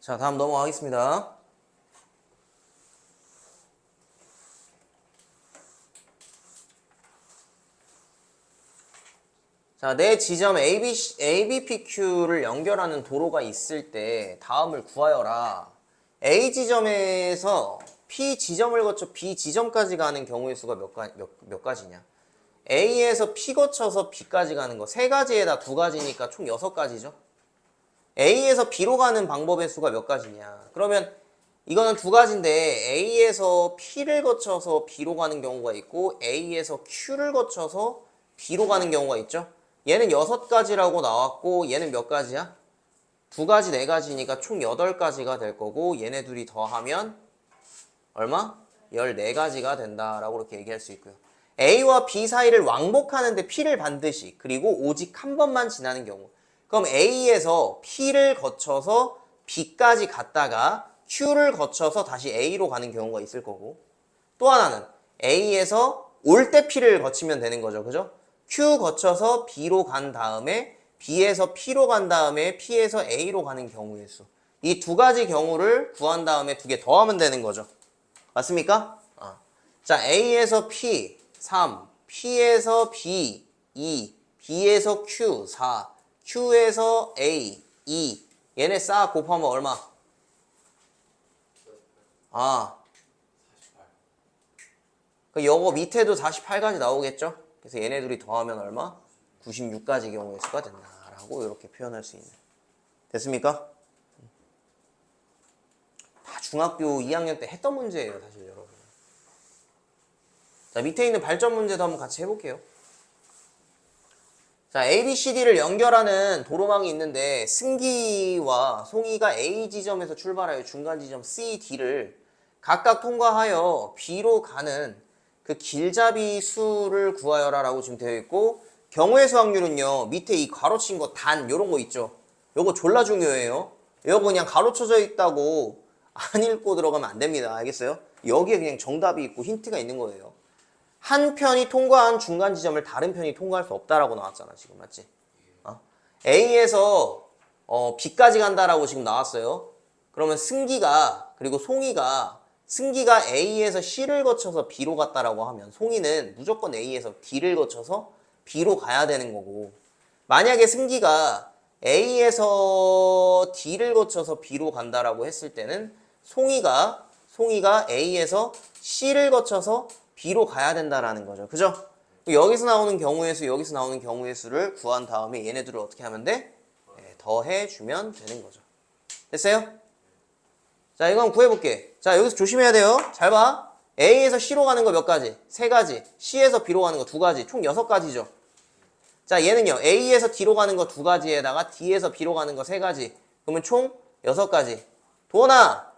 자, 다음 넘어가겠습니다. 자, 내 지점 ABPQ를 연결하는 도로가 있을 때 다음을 구하여라. A 지점에서 P 지점을 거쳐 B 지점까지 가는 경우의 수가 몇 가지냐? A에서 P 거쳐서 B까지 가는 거 3가지에다 2가지니까 총 6가지죠? A에서 B로 가는 방법의 수가 몇 가지냐? 그러면 이거는 2가지인데 A에서 P를 거쳐서 B로 가는 경우가 있고 A에서 Q를 거쳐서 B로 가는 경우가 있죠? 얘는 6가지라고 나왔고 얘는 몇 가지야? 2가지, 4가지니까 총 8가지가 될 거고 얘네 둘이 더하면 얼마? 14가지가 된다라고 이렇게 얘기할 수 있고요. A와 B 사이를 왕복하는데 P를 반드시 그리고 오직 한 번만 지나는 경우 그럼 A에서 P를 거쳐서 B까지 갔다가 Q를 거쳐서 다시 A로 가는 경우가 있을 거고 또 하나는 A에서 올 때 P를 거치면 되는 거죠. 그죠? Q 거쳐서 B로 간 다음에 B에서 P로 간 다음에 P에서 A로 가는 경우의 수. 이 2가지 경우를 구한 다음에 2개 더하면 되는 거죠. 맞습니까? 자, A에서 P 3, P에서 B 2, B에서 Q 4, Q에서 A 2 얘네 싹 곱하면 얼마? 그 요거 밑에도 48가지 나오겠죠? 그래서 얘네 둘이 더하면 얼마? 96가지 경우의 수가 된다라고 이렇게 표현할 수 있는. 됐습니까? 다 중학교 2학년 때 했던 문제예요, 사실 여러분. 자, 밑에 있는 발전 문제도 한번 같이 해볼게요. 자, ABCD를 연결하는 도로망이 있는데 승기와 송이가 A 지점에서 출발하여 중간 지점 C, D를 각각 통과하여 B로 가는 그 길잡이 수를 구하여라 라고 지금 되어 있고 경우의 수 확률은요 밑에 이 가로친 거 단 요런 거 있죠 요거 졸라 중요해요. 요거 그냥 가로쳐져 있다고 안 읽고 들어가면 안 됩니다. 알겠어요? 여기에 그냥 정답이 있고 힌트가 있는 거예요. 한 편이 통과한 중간 지점을 다른 편이 통과할 수 없다라고 나왔잖아. 지금 맞지? A에서 B까지 간다라고 지금 나왔어요. 그러면 승기가 그리고 송이가 승기가 A에서 C를 거쳐서 B로 갔다라고 하면 송이는 무조건 A에서 D를 거쳐서 B로 가야 되는 거고, 만약에 승기가 A에서 D를 거쳐서 B로 간다라고 했을 때는 송이가 A에서 C를 거쳐서 B로 가야 된다라는 거죠. 그죠? 여기서 나오는 경우의 수, 여기서 나오는 경우의 수를 구한 다음에 얘네들을 어떻게 하면 돼? 네, 더해주면 되는 거죠. 됐어요? 자, 이건 구해볼게. 자, 여기서 조심해야 돼요. 잘 봐. A에서 C로 가는 거 몇 가지? 3가지. C에서 B로 가는 거 2가지. 총 6가지죠. 자, 얘는요. A에서 D로 가는 거 2가지에다가 D에서 B로 가는 거 3가지. 그러면 총 6가지. 도원아!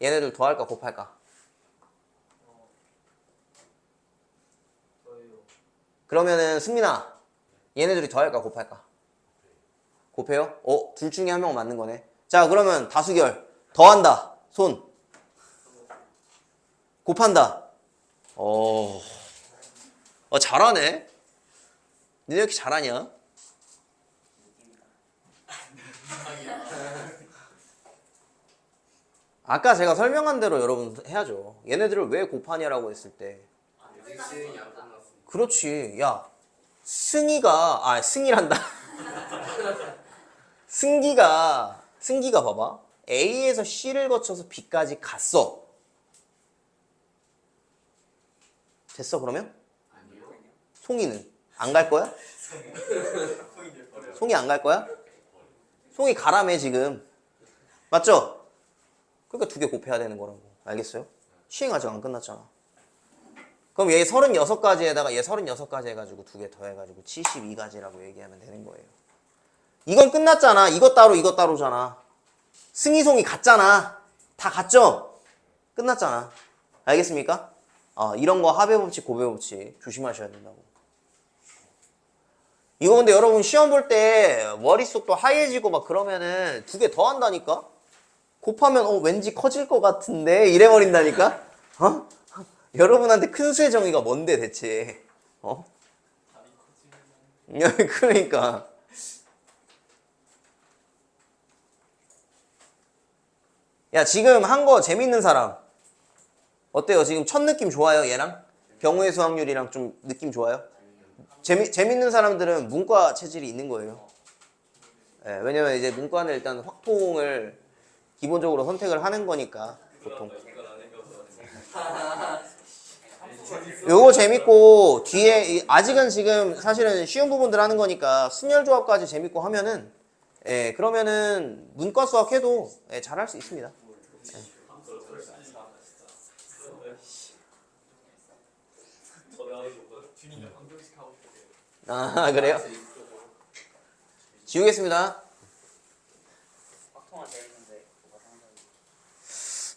얘네들 더할까 곱할까? 그러면은 승민아, 얘네들이 더할까 곱할까? 곱해요? 둘 중에 한 명 맞는 거네. 자, 그러면 다수결. 더한다. 손. 곱한다. 잘하네. 니네 왜 이렇게 잘하냐? 아까 제가 설명한 대로 여러분 해야죠. 얘네들을 왜 곱하냐라고 했을 때. 그렇지. 야, 승이란다. 승기가 봐봐. A에서 C를 거쳐서 B까지 갔어. 됐어, 그러면? 송이는? 안 갈 거야? 송이 안 갈 거야? 송이 가라며, 지금. 맞죠? 그러니까 2개 곱해야 되는 거라고. 알겠어요? 시행 아직 안 끝났잖아. 그럼 얘 36가지에다가 얘 36가지 해가지고 2개 더해가지고 72가지라고 얘기하면 되는 거예요. 이건 끝났잖아. 이것 따로 이것 따로잖아. 승희송이 같잖아. 다 같죠? 끝났잖아. 알겠습니까? 이런 거 합의 법칙, 고배 법칙 조심하셔야 된다고. 이거 근데 여러분 시험 볼 때 머릿속도 하얘지고 막 그러면은 2개 더 한다니까? 곱하면 왠지 커질 것 같은데 이래버린다니까? 여러분한테 큰 수의 정의가 뭔데 대체? 그러니까. 야, 지금 한 거 재밌는 사람 어때요? 지금 첫 느낌 좋아요? 얘랑? 경우의 수 확률이랑 좀 느낌 좋아요? 재밌는 사람들은 문과 체질이 있는 거예요. 네, 왜냐면 이제 문과는 일단 확통을 기본적으로 선택을 하는 거니까 보통. 요거 재밌고 뒤에 아직은 지금 사실은 쉬운 부분들 하는 거니까 순열조합까지 재밌고 하면은 그러면은 문과 수학 해도 잘할 수 있습니다. 그래요? 지우겠습니다.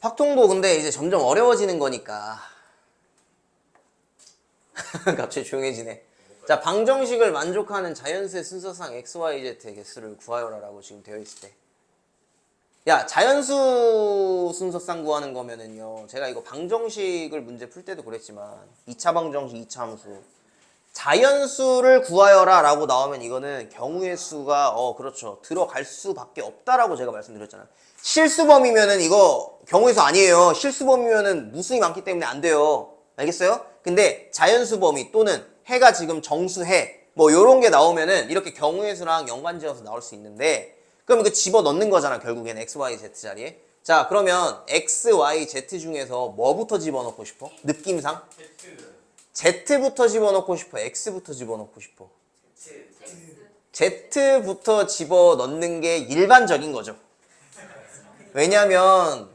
확통도 근데 이제 점점 어려워지는 거니까. 갑자기 조용해지네. 자, 방정식을 만족하는 자연수의 순서상 XYZ의 개수를 구하여라라고 지금 되어 있을 때. 야, 자연수 순서상 구하는 거면은요. 제가 이거 방정식을 문제 풀 때도 그랬지만 2차 방정식, 2차 함수. 자연수를 구하여라 라고 나오면 이거는 경우의 수가 그렇죠. 들어갈 수밖에 없다라고 제가 말씀드렸잖아요. 실수범이면은 이거 경우의 수 아니에요. 실수범이면은 무수히 많기 때문에 안 돼요. 알겠어요? 근데 자연수 범위 또는 해가 지금 정수해 뭐 요런 게 나오면은 이렇게 경우의 수랑 연관지어서 나올 수 있는데, 그럼 이거 집어넣는 거잖아. 결국에는 x, y, z 자리에. 자, 그러면 x, y, z 중에서 뭐부터 집어넣고 싶어? 느낌상? Z부터 집어넣고 싶어? X부터 집어넣고 싶어? Z부터 집어넣는 게 일반적인 거죠. 왜냐면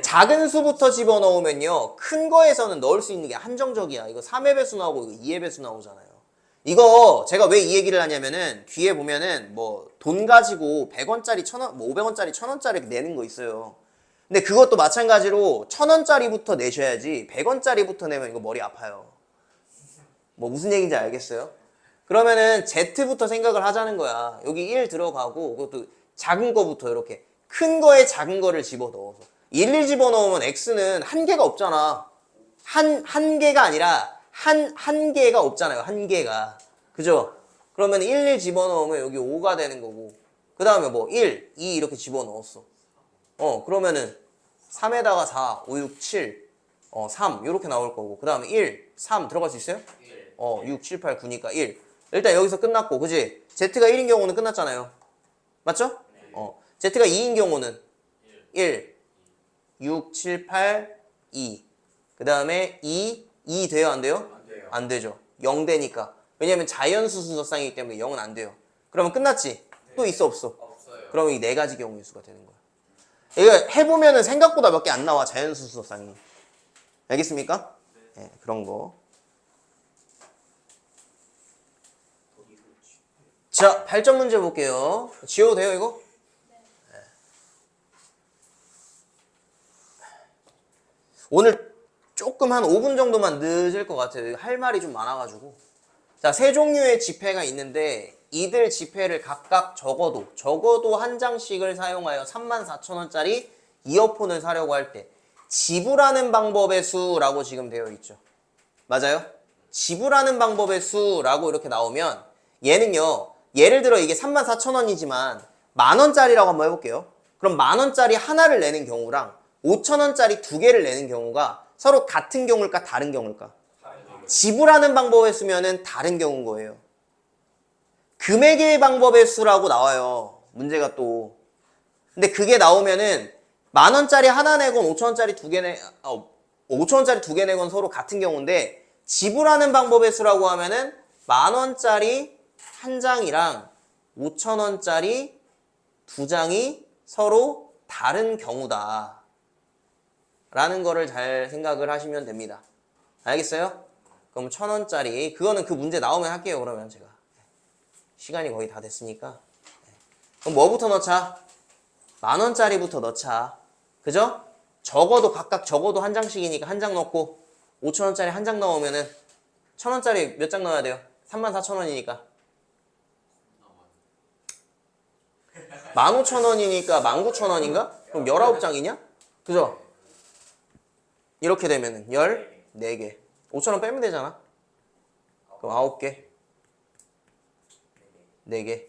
작은 수부터 집어넣으면요 큰 거에서는 넣을 수 있는 게 한정적이야. 이거 3의 배수 나오고 이거 2의 배수 나오잖아요. 이거 제가 왜 이 얘기를 하냐면은 뒤에 보면은 뭐 돈 가지고 100원짜리 1000원, 뭐 500원짜리 1000원짜리 내는 거 있어요. 근데 그것도 마찬가지로 1000원짜리부터 내셔야지 100원짜리부터 내면 이거 머리 아파요. 뭐 무슨 얘기인지 알겠어요? 그러면은 Z부터 생각을 하자는 거야. 여기 1 들어가고 그것도 작은 거부터 이렇게 큰 거에 작은 거를 집어넣어서 1 집어넣으면 X는 한 개가 없잖아. 한 개가 아니라 한 개가 없잖아요. 한 개가. 그죠? 그러면 1 집어넣으면 여기 5가 되는 거고 그 다음에 뭐 1, 2 이렇게 집어넣었어. 그러면은 3에다가 4, 5, 6, 7, 3 이렇게 나올 거고 그 다음에 1, 3 들어갈 수 있어요? 6, 7, 8, 9니까 1. 일단 여기서 끝났고 그지? Z가 1인 경우는 끝났잖아요. 맞죠? Z가 2인 경우는 1, 6, 7, 8, 2. 그 다음에 2 돼요? 안 돼요? 안 돼요. 안 되죠. 0 되니까. 왜냐면 자연수 순서쌍이기 때문에 0은 안 돼요. 그러면 끝났지? 또 있어 없어? 없어요. 그럼 이 네 가지 경우의 수가 되는 거야. 이거 해보면은 생각보다 몇 개 안 나와. 자연수 순서쌍이. 알겠습니까? 네, 그런 거. 자, 8점 문제 볼게요. 지워도 돼요, 이거? 네. 오늘 조금 한 5분 정도만 늦을 것 같아요. 할 말이 좀 많아가지고. 자, 세 종류의 지폐가 있는데 이들 지폐를 각각 적어도 한 장씩을 사용하여 34,000원짜리 이어폰을 사려고 할 때 지불하는 방법의 수라고 지금 되어 있죠. 맞아요? 지불하는 방법의 수라고 이렇게 나오면 얘는요. 예를 들어 이게 34,000원이지만 만원짜리라고 한번 해볼게요. 그럼 만원짜리 하나를 내는 경우랑 5,000원짜리 두 개를 내는 경우가 서로 같은 경우일까 다른 경우일까? 지불하는 방법의 수면은 다른 경우인 거예요. 금액의 방법의 수라고 나와요. 문제가 또. 근데 그게 나오면은 만원짜리 하나 내건 5천원짜리 두 개 5천원짜리 두 개 내건 서로 같은 경우인데 지불하는 방법의 수라고 하면은 만원짜리 한 장이랑 5천원짜리 두 장이 서로 다른 경우다. 라는 거를 잘 생각을 하시면 됩니다. 알겠어요? 그럼 1,000원짜리 그거는 그 문제 나오면 할게요. 그러면 제가 시간이 거의 다 됐으니까. 그럼 뭐부터 넣자? 만원짜리부터 넣자. 그죠? 각각 적어도 한 장씩이니까 한 장 넣고 5,000원짜리 한 장 넣으면은 1,000원짜리 몇 장 넣어야 돼요? 34,000원이니까 15,000원이니까 19,000원인가? 그럼 19장이냐? 그죠? 이렇게 되면은 14개 5,000원 빼면 되잖아. 그럼 9개 4개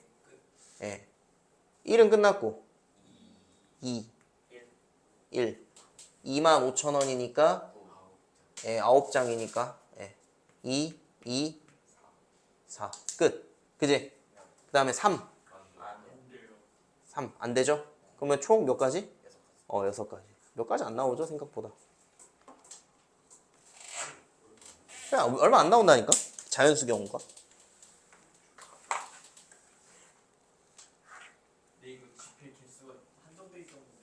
예. 1은 끝났고 2 1 25,000원이니까 예, 9장이니까 예. 2 2 4 끝. 그지? 그 다음에 3 안 되죠? 그러면 총 몇 가지? 6가지. 몇 가지 안 나오죠 생각보다. 야, 얼마 안 나온다니까? 자연수 경우가. 근데 이거 지필 개수가 한정돼 있었는데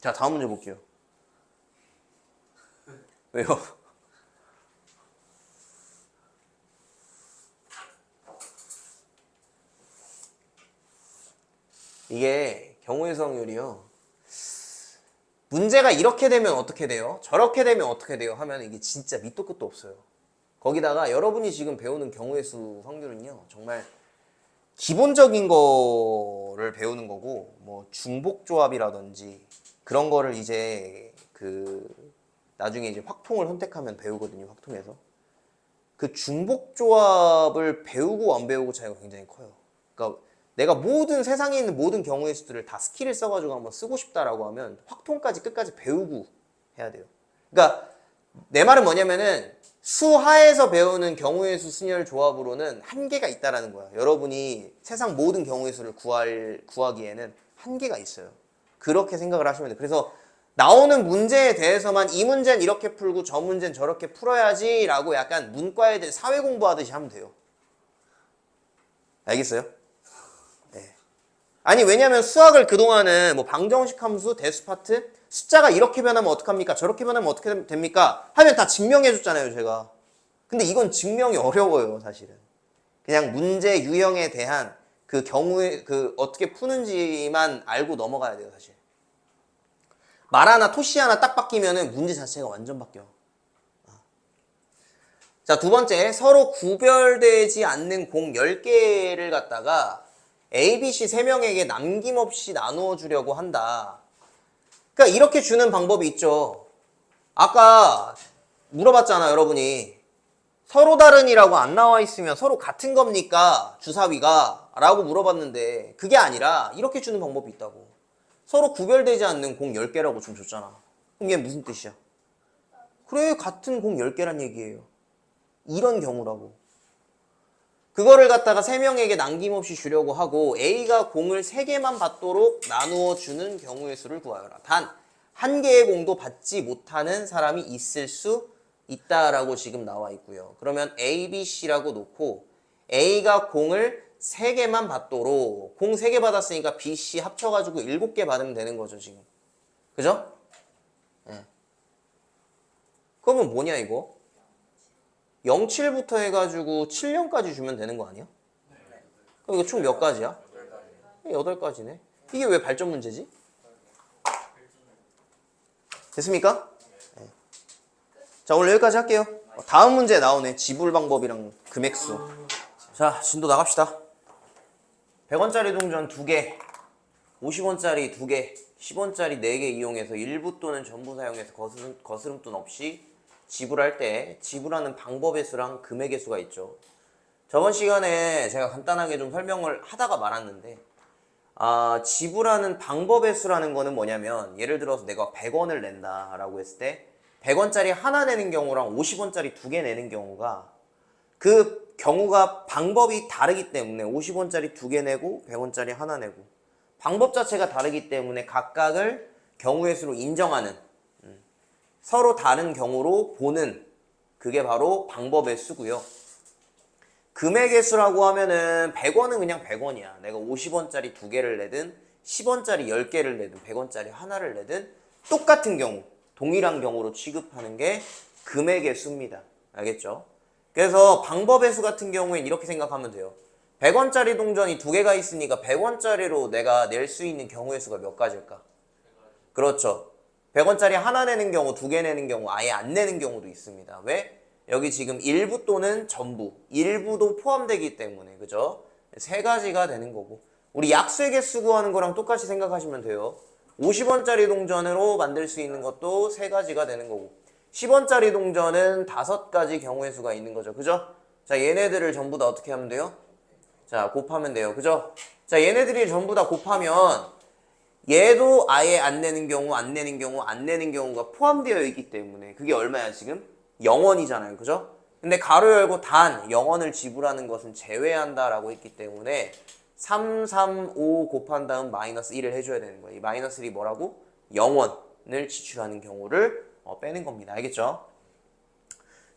자, 다음 문제 볼게요. 왜요? 이게 경우의 수확률이요. 문제가 이렇게 되면 어떻게 돼요? 저렇게 되면 어떻게 돼요? 하면 이게 진짜 밑도 끝도 없어요. 거기다가 여러분이 지금 배우는 경우의 수 확률은요. 정말 기본적인 거를 배우는 거고 뭐 중복조합이라든지 그런 거를 이제 나중에 이제 확통을 선택하면 배우거든요. 확통에서. 그 중복조합을 배우고 안 배우고 차이가 굉장히 커요. 그러니까 내가 세상에 있는 모든 경우의 수들을 다 스킬을 써가지고 한번 쓰고 싶다라고 하면 확통까지 끝까지 배우고 해야 돼요. 그러니까 내 말은 뭐냐면은 수하에서 배우는 경우의 수 순열 조합으로는 한계가 있다라는 거야. 여러분이 세상 모든 경우의 수를 구하기에는 한계가 있어요. 그렇게 생각을 하시면 돼요. 그래서 나오는 문제에 대해서만 이 문제는 이렇게 풀고 저 문제는 저렇게 풀어야지 라고 약간 문과 애들 사회 공부하듯이 하면 돼요. 알겠어요? 네. 아니 왜냐면 수학을 그동안은 뭐 방정식 함수, 대수파트 숫자가 이렇게 변하면 어떡합니까? 저렇게 변하면 어떻게 됩니까? 하면 다 증명해 줬잖아요 제가. 근데 이건 증명이 어려워요 사실은. 그냥 문제 유형에 대한 그 경우에 어떻게 푸는지만 알고 넘어가야 돼요 사실. 말 하나 토시 하나 딱 바뀌면은 문제 자체가 완전 바뀌어. 자, 두 번째, 서로 구별되지 않는 공 10개를 갖다가 A, B, C 3명에게 남김없이 나누어 주려고 한다. 그러니까 이렇게 주는 방법이 있죠. 아까 물어봤잖아, 여러분이. 서로 다른이라고 안 나와 있으면 서로 같은 겁니까? 주사위가? 라고 물어봤는데 그게 아니라 이렇게 주는 방법이 있다고. 서로 구별되지 않는 공 10개라고 좀 줬잖아. 그럼 이게 무슨 뜻이야? 그래, 같은 공 10개란 얘기예요. 이런 경우라고. 그거를 갖다가 3명에게 남김없이 주려고 하고 A가 공을 3개만 받도록 나누어 주는 경우의 수를 구하여라. 단 한 개의 공도 받지 못하는 사람이 있을 수 있다라고 지금 나와 있고요. 그러면 A, B, C라고 놓고 A가 공을 3개만 받도록 공 3개 받았으니까 B, C 합쳐가지고 7개 받으면 되는 거죠, 지금. 그죠? 네. 그러면 뭐냐, 이거? 07부터 해가지고 7년까지 주면 되는 거 아니야? 그럼 이거 총 몇 가지야? 8가지네. 이게 왜 발전 문제지? 됐습니까? 네. 자, 오늘 여기까지 할게요. 다음 문제 나오네. 지불 방법이랑 금액수. 자, 진도 나갑시다. 100원짜리 동전 2개, 50원짜리 2개, 10원짜리 4개 이용해서 일부 또는 전부 사용해서 거스름돈 없이 지불할 때 지불하는 방법의 수랑 금액의 수가 있죠. 저번 시간에 제가 간단하게 좀 설명을 하다가 말았는데 지불하는 방법의 수라는 거는 뭐냐면 예를 들어서 내가 100원을 낸다 라고 했을 때 100원짜리 하나 내는 경우랑 50원짜리 2개 내는 경우가 그 경우가 방법이 다르기 때문에 50원짜리 2개 내고 100원짜리 하나 내고 방법 자체가 다르기 때문에 각각을 경우의 수로 인정하는 서로 다른 경우로 보는 그게 바로 방법의 수고요. 금액의 수라고 하면은 100원은 그냥 100원이야. 내가 50원짜리 2개를 내든 10원짜리 10개를 내든 100원짜리 하나를 내든 똑같은 경우, 동일한 경우로 취급하는 게 금액의 수입니다. 알겠죠? 그래서 방법의 수 같은 경우엔 이렇게 생각하면 돼요. 100원짜리 동전이 2개가 있으니까 100원짜리로 내가 낼 수 있는 경우의 수가 몇 가지일까? 그렇죠. 100원짜리 하나 내는 경우, 2개 내는 경우, 아예 안 내는 경우도 있습니다. 왜? 여기 지금 일부 또는 전부, 일부도 포함되기 때문에, 그죠? 3가지가 되는 거고. 우리 약수의 개수 구하는 거랑 똑같이 생각하시면 돼요. 50원짜리 동전으로 만들 수 있는 것도 3가지가 되는 거고. 10원짜리 동전은 5가지 경우의 수가 있는 거죠. 그죠? 자, 얘네들을 전부 다 어떻게 하면 돼요? 자, 곱하면 돼요. 그죠? 자, 얘네들이 전부 다 곱하면 얘도 아예 안 내는 경우, 안 내는 경우, 안 내는 경우가 포함되어 있기 때문에 그게 얼마야 지금? 0원이잖아요. 그죠? 근데 가로 열고 단 0원을 지불하는 것은 제외한다라고 했기 때문에 3, 3, 5 곱한 다음 마이너스 1을 해줘야 되는 거예요. 이 마이너스 1이 뭐라고? 0원을 지출하는 경우를 빼는 겁니다. 알겠죠?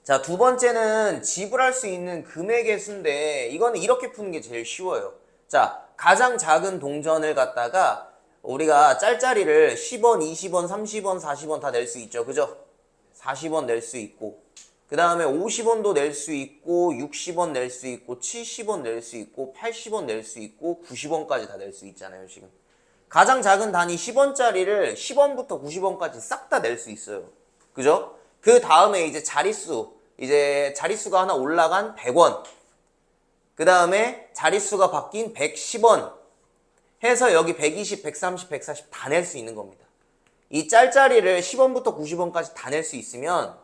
자, 두 번째는 지불할 수 있는 금액의 수인데 이거는 이렇게 푸는 게 제일 쉬워요. 자, 가장 작은 동전을 갖다가 우리가 짤짜리를 10원, 20원, 30원, 40원 다 낼 수 있죠. 그죠? 40원 낼 수 있고 그 다음에 50원도 낼 수 있고 60원 낼 수 있고 70원 낼 수 있고 80원 낼 수 있고 90원까지 다 낼 수 있잖아요. 지금 가장 작은 단위 10원짜리를 10원부터 90원까지 싹 다 낼 수 있어요. 그죠? 그 다음에 이제 자릿수가 하나 올라간 100원 그 다음에 자릿수가 바뀐 110원 해서 여기 120, 130, 140 다 낼 수 있는 겁니다. 이 짤짜리를 10원부터 90원까지 다 낼 수 있으면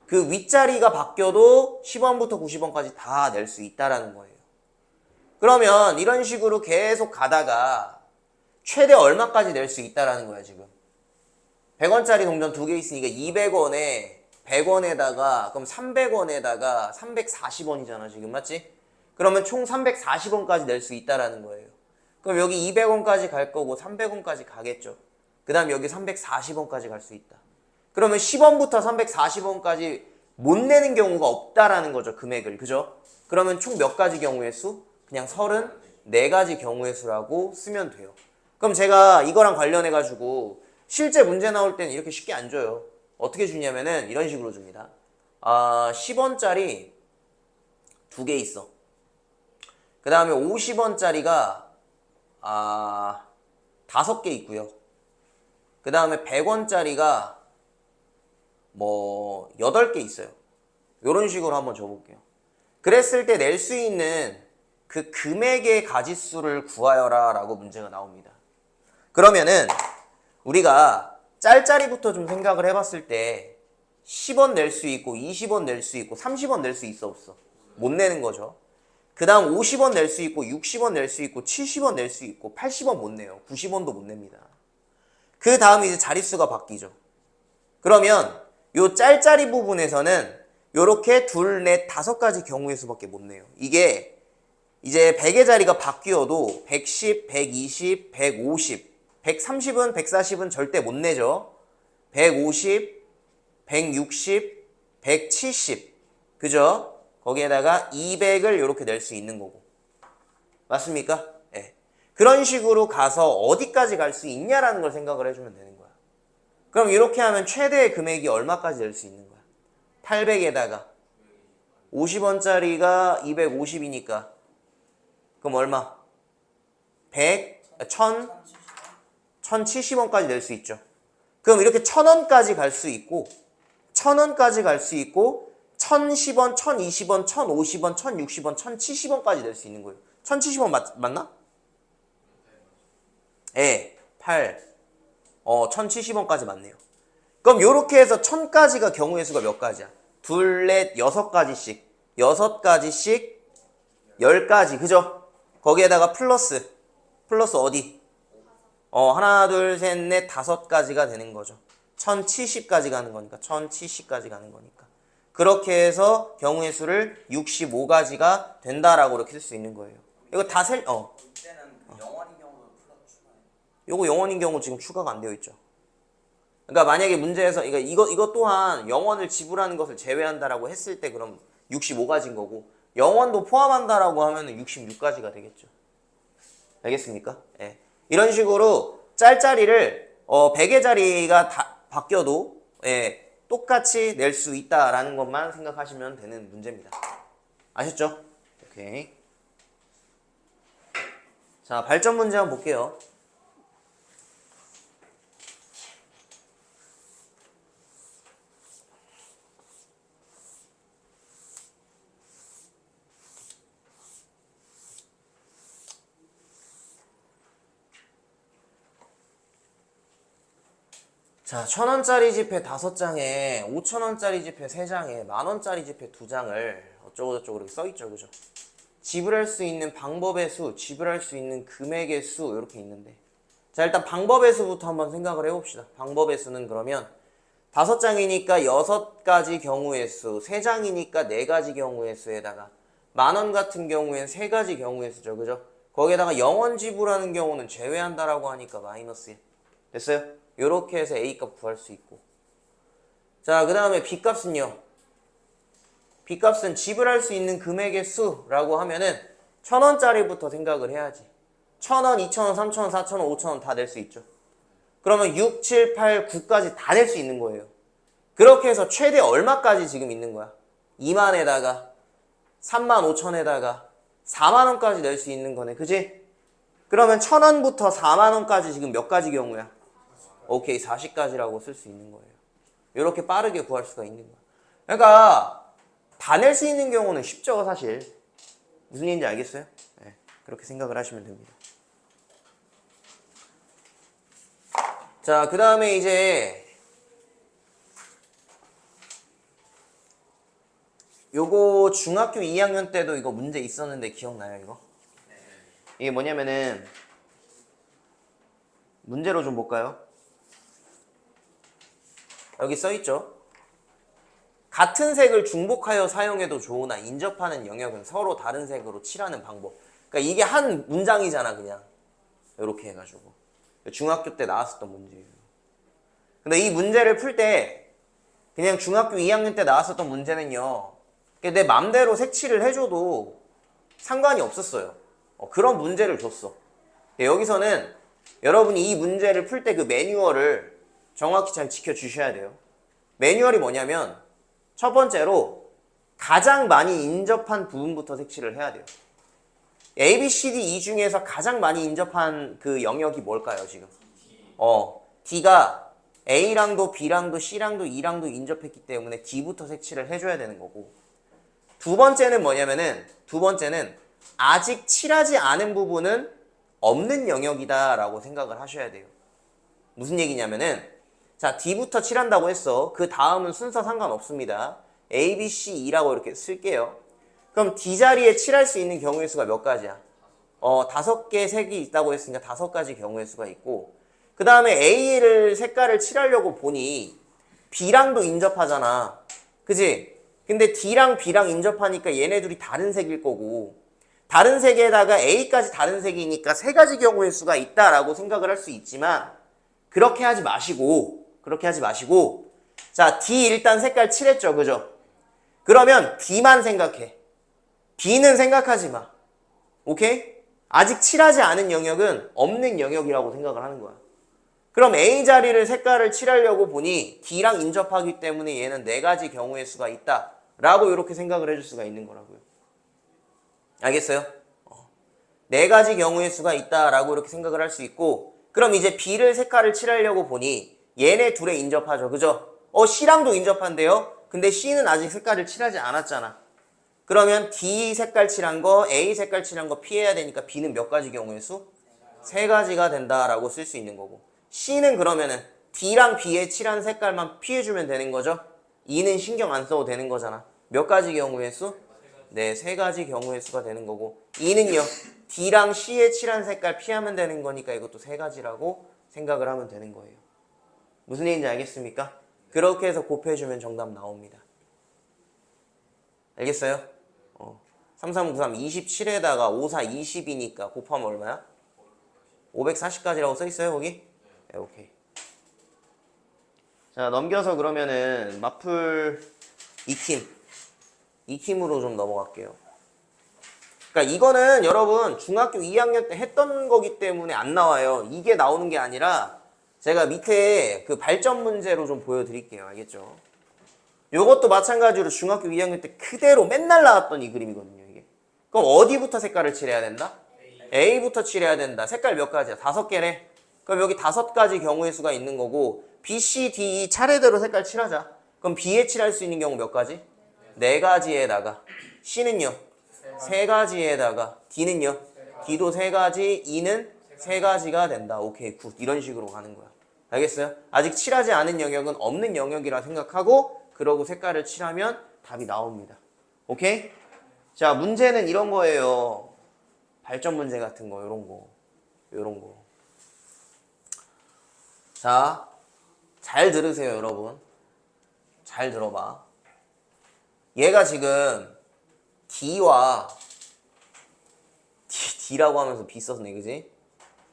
그 윗자리가 바뀌어도 10원부터 90원까지 다 낼 수 있다라는 거예요. 그러면 이런 식으로 계속 가다가 최대 얼마까지 낼 수 있다라는 거야 지금. 100원짜리 동전 2개 있으니까 200원에 100원에다가 그럼 300원에다가 340원이잖아 지금 맞지? 그러면 총 340원까지 낼 수 있다라는 거예요. 그럼 여기 200원까지 갈 거고 300원까지 가겠죠. 그 다음 여기 340원까지 갈 수 있다. 그러면 10원부터 340원까지 못 내는 경우가 없다라는 거죠. 금액을. 그죠? 그러면 총 몇 가지 경우의 수? 그냥 34가지 경우의 수라고 쓰면 돼요. 그럼 제가 이거랑 관련해가지고 실제 문제 나올 때는 이렇게 쉽게 안 줘요. 어떻게 주냐면은 이런 식으로 줍니다. 10원짜리 2개 있어. 그 다음에 50원짜리가 5개 있고요. 그 다음에 100원짜리가 8개 있어요. 이런 식으로 한번 줘볼게요. 그랬을 때 낼 수 있는 그 금액의 가지수를 구하여라 라고 문제가 나옵니다. 그러면은 우리가 짤짤이부터 좀 생각을 해봤을 때 10원 낼 수 있고 20원 낼 수 있고 30원 낼 수 있어 없어? 못 내는 거죠. 그 다음 50원 낼 수 있고 60원 낼 수 있고 70원 낼 수 있고 80원 못 내요. 90원도 못 냅니다. 그 다음 이제 자릿수가 바뀌죠. 그러면 요 짤짤이 부분에서는 요렇게 둘, 넷, 다섯 가지 경우의 수밖에 못 내요. 이게 이제 100의 자리가 바뀌어도 110, 120, 150, 130은 140은 절대 못 내죠. 150, 160, 170 그죠? 거기에다가 200을 이렇게 낼 수 있는 거고 맞습니까? 네. 그런 식으로 가서 어디까지 갈 수 있냐라는 걸 생각을 해주면 되는 거야. 그럼 이렇게 하면 최대의 금액이 얼마까지 낼 수 있는 거야? 800에다가 50원짜리가 250이니까 그럼 얼마? 100, 1000, 1070원까지 낼 수 있죠. 그럼 이렇게 1000원까지 갈 수 있고 1000원까지 갈 수 있고 1010원, 1020원, 1050원, 1060원, 1070원까지 낼 수 있는 거예요. 1070원 맞나? 예, 8, 1070원까지 맞네요. 그럼 요렇게 해서 1000까지가 경우의 수가 몇 가지야? 둘, 넷, 6가지씩 6가지씩 10가지 그죠? 거기에다가 플러스 어디? 하나, 둘, 셋, 넷, 5가지가 되는 거죠. 1070까지 가는 거니까 1070까지 가는 거니까 그렇게 해서 경우의 수를 65가지가 된다라고 이렇게 쓸 수 있는 거예요. 이거 다 이때는 그 영원인 경우도 플러스 추가해요. 요거 영원인 경우 지금 추가가 안 되어 있죠. 그러니까 만약에 문제에서 이거 또한 영원을 지불하는 것을 제외한다라고 했을 때 그럼 65가지인 거고 영원도 포함한다라고 하면은 66가지가 되겠죠. 알겠습니까? 예. 이런 식으로 짤짤이를 100의 자리가 다 바뀌어도 예, 똑같이 낼 수 있다라는 것만 생각하시면 되는 문제입니다. 아셨죠? 오케이. 자, 발전 문제 한번 볼게요. 자, 1000원짜리 지폐 5장에 5000원짜리 지폐 3장에 만원짜리 지폐 2장을 어쩌고저쩌고 이렇게 써있죠. 그죠? 지불할 수 있는 방법의 수, 지불할 수 있는 금액의 수 이렇게 있는데 자, 일단 방법의 수부터 한번 생각을 해봅시다. 방법의 수는 그러면 5장이니까 6가지 경우의 수, 3장이니까 4가지 경우의 수에다가 만원 같은 경우엔 3가지 경우의 수죠. 그죠? 거기에다가 영원 지불하는 경우는 제외한다라고 하니까 마이너스 1. 됐어요? 요렇게 해서 A값 구할 수 있고 자, 그 다음에 B값은요. B값은 지불할 수 있는 금액의 수라고 하면은 1000원짜리부터 생각을 해야지. 1000원, 2000원, 3000원, 4000원, 5000원 다 낼 수 있죠. 그러면 6, 7, 8, 9까지 다 낼 수 있는 거예요. 그렇게 해서 최대 얼마까지 지금 있는 거야? 2만에다가 35,000에다가 4만원까지 낼 수 있는 거네. 그지? 그러면 1000원부터 4만원까지 지금 몇 가지 경우야? 오케이, 40가지라고 쓸 수 있는 거예요. 이렇게 빠르게 구할 수가 있는 거야. 그러니까 다 낼 수 있는 경우는 쉽죠, 사실. 무슨 얘기인지 알겠어요? 네, 그렇게 생각을 하시면 됩니다. 자, 그 다음에 이제 요거 중학교 2학년 때도 이거 문제 있었는데 기억나요, 이거? 이게 뭐냐면은 문제로 좀 볼까요? 여기 써있죠. 같은 색을 중복하여 사용해도 좋으나 인접하는 영역은 서로 다른 색으로 칠하는 방법. 그러니까 이게 한 문장이잖아, 그냥. 이렇게 해가지고. 중학교 때 나왔었던 문제예요. 근데 이 문제를 풀 때 그냥 중학교 2학년 때 나왔었던 문제는요. 내 맘대로 색칠을 해줘도 상관이 없었어요. 그런 문제를 줬어. 여기서는 여러분이 이 문제를 풀 때 그 매뉴얼을 정확히 잘 지켜주셔야 돼요. 매뉴얼이 뭐냐면 첫 번째로 가장 많이 인접한 부분부터 색칠을 해야 돼요. A, B, C, D 이 중에서 가장 많이 인접한 그 영역이 뭘까요, 지금? D가 A랑도 B랑도 C랑도 E랑도 인접했기 때문에 D부터 색칠을 해줘야 되는 거고, 두 번째는 뭐냐면은, 두 번째는 아직 칠하지 않은 부분은 없는 영역이다 라고 생각을 하셔야 돼요. 무슨 얘기냐면은, 자, D부터 칠한다고 했어. 그 다음은 순서 상관없습니다. A, B, C, E라고 이렇게 쓸게요. 그럼 D 자리에 칠할 수 있는 경우의 수가 몇 가지야? 5개 색이 있다고 했으니까 5가지 경우의 수가 있고, 그 다음에 A를 색깔을 칠하려고 보니 B랑도 인접하잖아. 그지? 근데 D랑 B랑 인접하니까 얘네 둘이 다른 색일 거고, 다른 색에다가 A까지 다른 색이니까 3가지 경우의 수가 있다라고 생각을 할 수 있지만, 그렇게 하지 마시고, 자, D 일단 색깔 칠했죠. 그죠? 그러면 D만 생각해. B는 생각하지 마. 오케이? 아직 칠하지 않은 영역은 없는 영역이라고 생각을 하는 거야. 그럼 A 자리를 색깔을 칠하려고 보니 D랑 인접하기 때문에 얘는 4가지 경우의 수가 있다 라고 이렇게 생각을 해줄 수가 있는 거라고요. 알겠어요? 4가지 경우의 수가 있다 라고 이렇게 생각을 할 수 있고, 그럼 이제 B를 색깔을 칠하려고 보니 얘네 둘에 인접하죠. 그죠? C랑도 인접한대요. 근데 C는 아직 색깔을 칠하지 않았잖아. 그러면 D 색깔 칠한 거, A 색깔 칠한 거 피해야 되니까 B는 몇 가지 경우의 수? 3가지가 된다라고 쓸 수 있는 거고, C는 그러면은 D랑 B에 칠한 색깔만 피해주면 되는 거죠? E는 신경 안 써도 되는 거잖아. 몇 가지 경우의 수? 네, 3가지 경우의 수가 되는 거고, E는요, D랑 C에 칠한 색깔 피하면 되는 거니까 이것도 3가지라고 생각을 하면 되는 거예요. 무슨 얘기인지 알겠습니까? 그렇게 해서 곱해주면 정답 나옵니다. 알겠어요? 3393 27에다가 54 20이니까 곱하면 얼마야? 540까지라고 써있어요 거기? 네, 오케이. 자, 넘겨서 그러면은 마풀 익힘으로 좀 넘어갈게요. 그러니까 이거는 여러분 중학교 2학년 때 했던 거기 때문에 안 나와요. 이게 나오는 게 아니라 제가 밑에 그 발전 문제로 좀 보여드릴게요. 알겠죠? 요것도 마찬가지로 중학교 2학년 때 그대로 맨날 나왔던 이 그림이거든요. 이게. 그럼 어디부터 색깔을 칠해야 된다? A부터 칠해야 된다. 색깔 몇 가지야? 5개래. 그럼 여기 5가지 경우의 수가 있는 거고, B, C, D, E 차례대로 색깔 칠하자. 그럼 B에 칠할 수 있는 경우 몇 가지? 4가지에다가, C는요? 3가지에다가, D는요? D도 3가지, E는 3가지가 된다. 오케이, 굿. 이런 식으로 가는 거야. 알겠어요? 아직 칠하지 않은 영역은 없는 영역이라 생각하고, 그러고 색깔을 칠하면 답이 나옵니다. 오케이? 자, 문제는 이런 거예요. 발전 문제 같은 거, 요런 거. 자, 잘 들으세요, 여러분. 잘 들어봐. 얘가 지금 D와 D라고 하면서 B 썼네, 그지?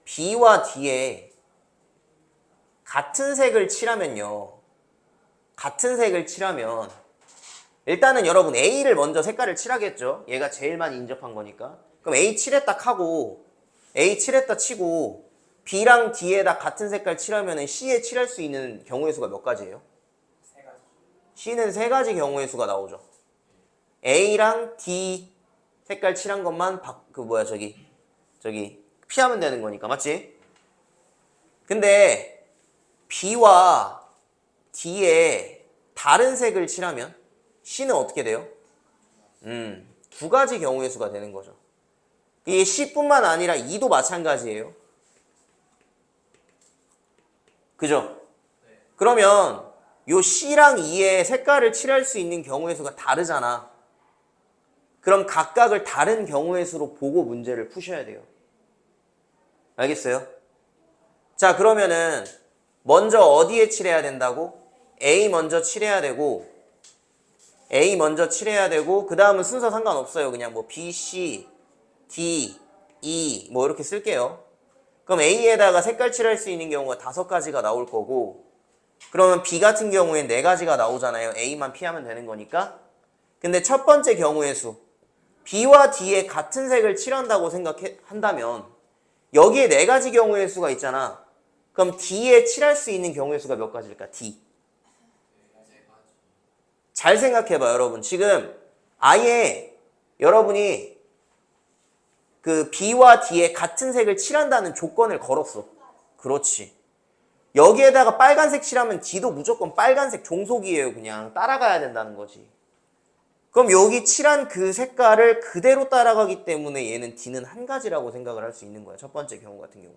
B와 D에 같은 색을 칠하면 일단은 여러분 A를 먼저 색깔을 칠하겠죠. 얘가 제일 많이 인접한 거니까. 그럼 A 칠했다 하고, A 칠했다 치고, B랑 D에다 같은 색깔 칠하면 C에 칠할 수 있는 경우의 수가 몇 가지예요? 3가지. C는 3가지 경우의 수가 나오죠. A랑 D 색깔 칠한 것만 저기 피하면 되는 거니까, 맞지? 근데 B와 D에 다른 색을 칠하면 C는 어떻게 돼요? 2가지 경우의 수가 되는 거죠. 이게 C뿐만 아니라 E도 마찬가지예요. 그죠? 그러면 요 C랑 E의 색깔을 칠할 수 있는 경우의 수가 다르잖아. 그럼 각각을 다른 경우의 수로 보고 문제를 푸셔야 돼요. 알겠어요? 자, 그러면은 먼저 어디에 칠해야 된다고? A 먼저 칠해야 되고, 그 다음은 순서 상관없어요. 그냥 뭐 B, C, D, E 뭐 이렇게 쓸게요. 그럼 A에다가 색깔 칠할 수 있는 경우가 5가지가 나올 거고, 그러면 B 같은 경우엔 4가지가 나오잖아요. A만 피하면 되는 거니까. 근데 첫 번째 경우의 수, B와 D에 같은 색을 칠한다고 생각한다면 여기에 4가지 경우의 수가 있잖아. 그럼 D에 칠할 수 있는 경우의 수가 몇 가지일까? D. 잘 생각해봐, 여러분. 지금 아예 여러분이 그 B와 D에 같은 색을 칠한다는 조건을 걸었어. 그렇지. 여기에다가 빨간색 칠하면 D도 무조건 빨간색 종속이에요. 그냥 따라가야 된다는 거지. 그럼 여기 칠한 그 색깔을 그대로 따라가기 때문에 얘는 D는 한 가지라고 생각을 할 수 있는 거야. 첫 번째 경우 같은 경우에.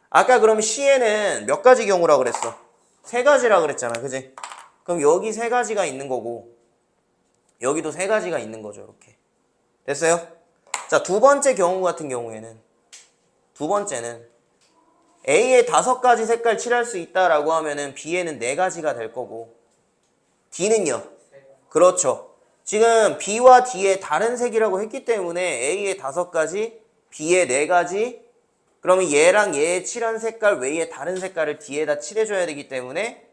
아까 그럼 C에는 몇 가지 경우라 그랬어? 세 가지라 그랬잖아. 그지? 그럼 여기 세 가지가 있는 거고 여기도 세 가지가 있는 거죠. 이렇게. 됐어요? 자, 두 번째 경우 같은 경우에는 두 번째는 A에 5가지 색깔 칠할 수 있다라고 하면은 B에는 4가지가 될 거고 D는요? 그렇죠. 지금 B와 D의 다른 색이라고 했기 때문에 A에 5가지, B에 4가지, 그러면 얘랑 얘의 칠한 색깔 외에 다른 색깔을 D에다 칠해줘야 되기 때문에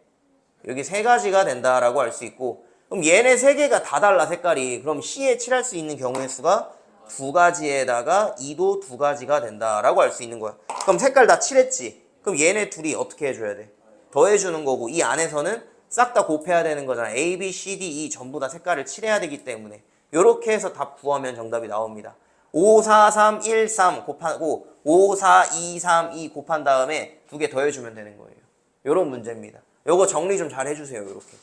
여기 3가지가 된다라고 할 수 있고, 그럼 얘네 3개가 다 달라 색깔이. 그럼 C에 칠할 수 있는 경우의 수가 2가지에다가 E도 2가지가 된다라고 할 수 있는 거야. 그럼 색깔 다 칠했지. 그럼 얘네 둘이 어떻게 해줘야 돼? 더해주는 거고 이 안에서는 싹 다 곱해야 되는 거잖아. A, B, C, D, E 전부 다 색깔을 칠해야 되기 때문에 요렇게 해서 답 구하면 정답이 나옵니다. 5, 4, 3, 1, 3 곱하고 5, 4, 2, 3, 2 곱한 다음에 2개 더해주면 되는 거예요. 요런 문제입니다. 요거 정리 좀 잘 해주세요. 요렇게.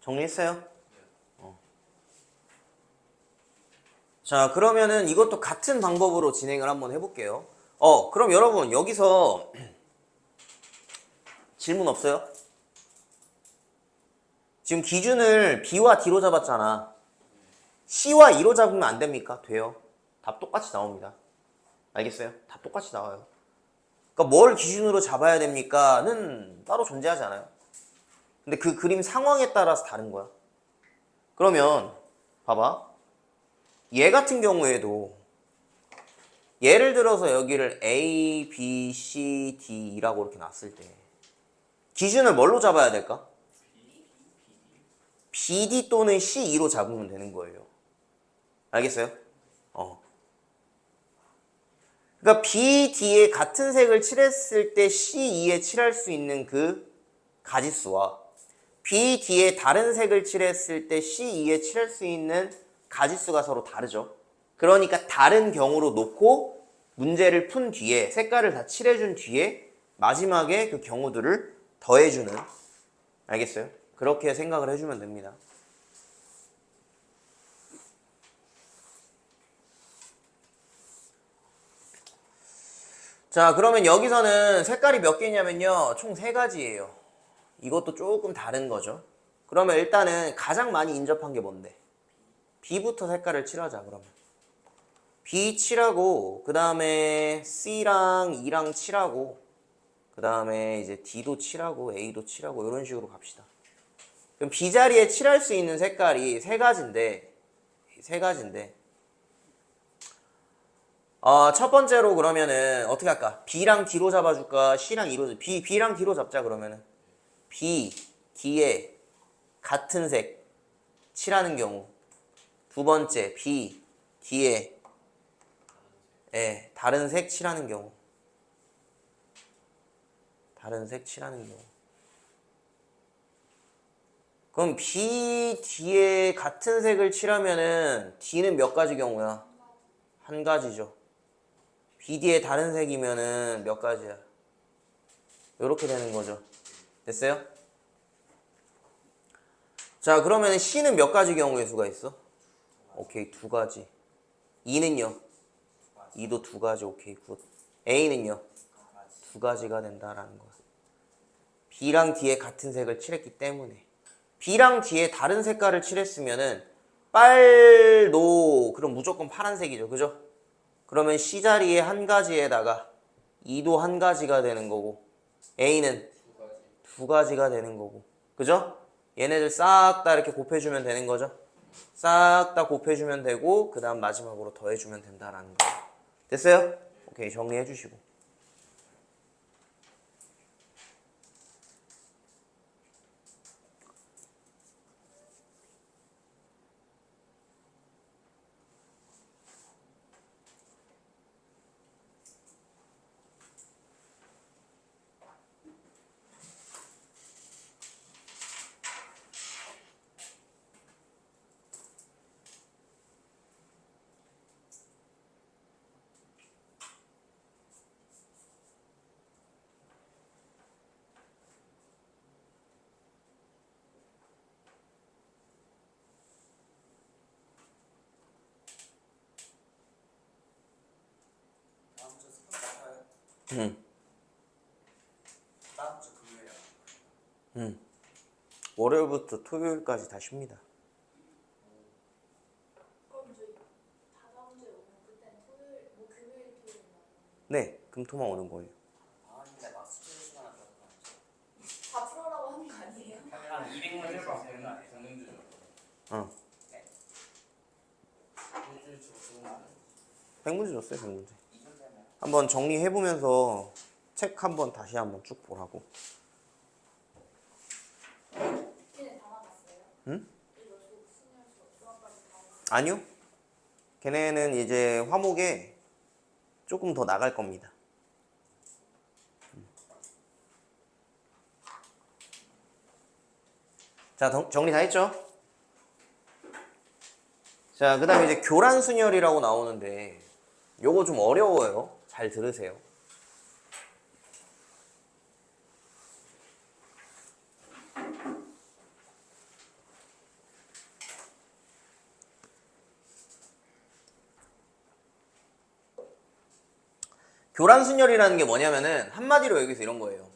정리했어요? 자, 그러면은 이것도 같은 방법으로 진행을 한번 해볼게요. 그럼 여러분 여기서 질문 없어요? 지금 기준을 B와 D로 잡았잖아. C와 E로 잡으면 안 됩니까? 돼요. 답 똑같이 나옵니다. 알겠어요? 답 똑같이 나와요. 그러니까 뭘 기준으로 잡아야 됩니까?는 따로 존재하지 않아요. 근데 그 그림 상황에 따라서 다른 거야. 그러면 봐봐. 얘 같은 경우에도 예를 들어서 여기를 A, B, C, D라고 이렇게 놨을 때 기준을 뭘로 잡아야 될까? BD 또는 CE로 잡으면 되는 거예요. 알겠어요? 그러니까 BD에 같은 색을 칠했을 때 CE에 칠할 수 있는 그 가지수와 BD에 다른 색을 칠했을 때 CE에 칠할 수 있는 가지수가 서로 다르죠. 그러니까 다른 경우로 놓고 문제를 푼 뒤에 색깔을 다 칠해준 뒤에 마지막에 그 경우들을 더해주는, 알겠어요? 그렇게 생각을 해주면 됩니다. 자, 그러면 여기서는 색깔이 몇 개냐면요, 총 3가지예요. 이것도 조금 다른 거죠. 그러면 일단은 가장 많이 인접한 게 뭔데? B부터 색깔을 칠하자. 그러면 B 칠하고 그 다음에 C랑 E랑 칠하고 그 다음에 이제 D도 칠하고 A도 칠하고 이런 식으로 갑시다. 그럼 B 자리에 칠할 수 있는 색깔이 3가지인데 첫 번째로 그러면은 어떻게 할까? B랑 D로 잡아줄까? C랑 E로 B랑 D로 잡자. 그러면은 B, D에 같은 색 칠하는 경우. 두 번째 B, D에 다른 색 칠하는 경우. 다른 색 칠하는 경우. 그럼 B, D에 같은 색을 칠하면은 D는 몇 가지 경우야? 한 가지죠. B, D에 다른 색이면은 몇 가지야? 이렇게 되는 거죠. 됐어요? 자, 그러면 C는 몇 가지 경우의 수가 있어? 오케이, 두 가지. E는요? E도 두 가지. 오케이, 굿. A는요? 두 가지가 된다라는 거야. B랑 D에 같은 색을 칠했기 때문에. B랑 D에 다른 색깔을 칠했으면은 빨, 노, 그럼 무조건 파란색이죠. 그죠? 그러면 C 자리에 한 가지에다가 E도 한 가지가 되는 거고 A는 두 가지가 되는 거고. 그죠? 얘네들 싹 다 이렇게 곱해주면 되는 거죠. 싹 다 곱해주면 되고 그 다음 마지막으로 더해주면 된다라는 거예요. 됐어요? 오케이, 정리해 주시고. 다음 주 스포츠 나가요? 응. 다음 주 금요일에. 응. 월요일부터 토요일까지 다 쉽니다. 그럼 저희 다다음 주에 오면 그때는 토요일, 뭐 금요일, 토요일 날 네, 금토만 오는 거예요. 아 근데 막 스포츠 시간 그런 거 아니죠? 다 풀어라고 하는 거 아니에요? 한 200만 해봐 되는 거 아니에요? 정문주죠. 어. 네. 일주일 주고 좋은 거 100문제 줬어요, 100문제. 2년 되면 한번 정리해보면서 책 한번 다시 한번 쭉 보라고. 걔네 다 나갔어요? 응? 이거 수년 중학까지 다 나갔어요? 아니요. 걔네는 이제 화목에 조금 더 나갈 겁니다. 자, 정리 다 했죠? 자, 그 다음에 이제 교란순열이라고 나오는데 요거 좀 어려워요. 잘 들으세요. 교란순열이라는 게 뭐냐면은 한마디로 여기서 이런 거예요.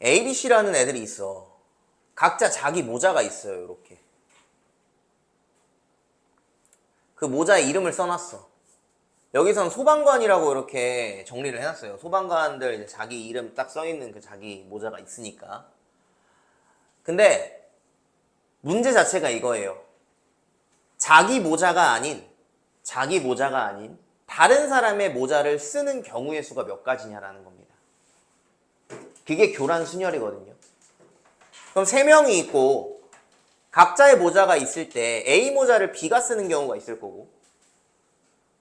A, B, C라는 애들이 있어. 각자 자기 모자가 있어요. 이렇게. 그 모자에 이름을 써놨어. 여기선 소방관이라고 이렇게 정리를 해놨어요. 소방관들 이제 자기 이름 딱 써있는 그 자기 모자가 있으니까. 근데 문제 자체가 이거예요. 자기 모자가 아닌 다른 사람의 모자를 쓰는 경우의 수가 몇 가지냐라는 겁니다. 그게 교란순열이거든요. 그럼 3명이 있고 각자의 모자가 있을 때 A 모자를 B가 쓰는 경우가 있을 거고,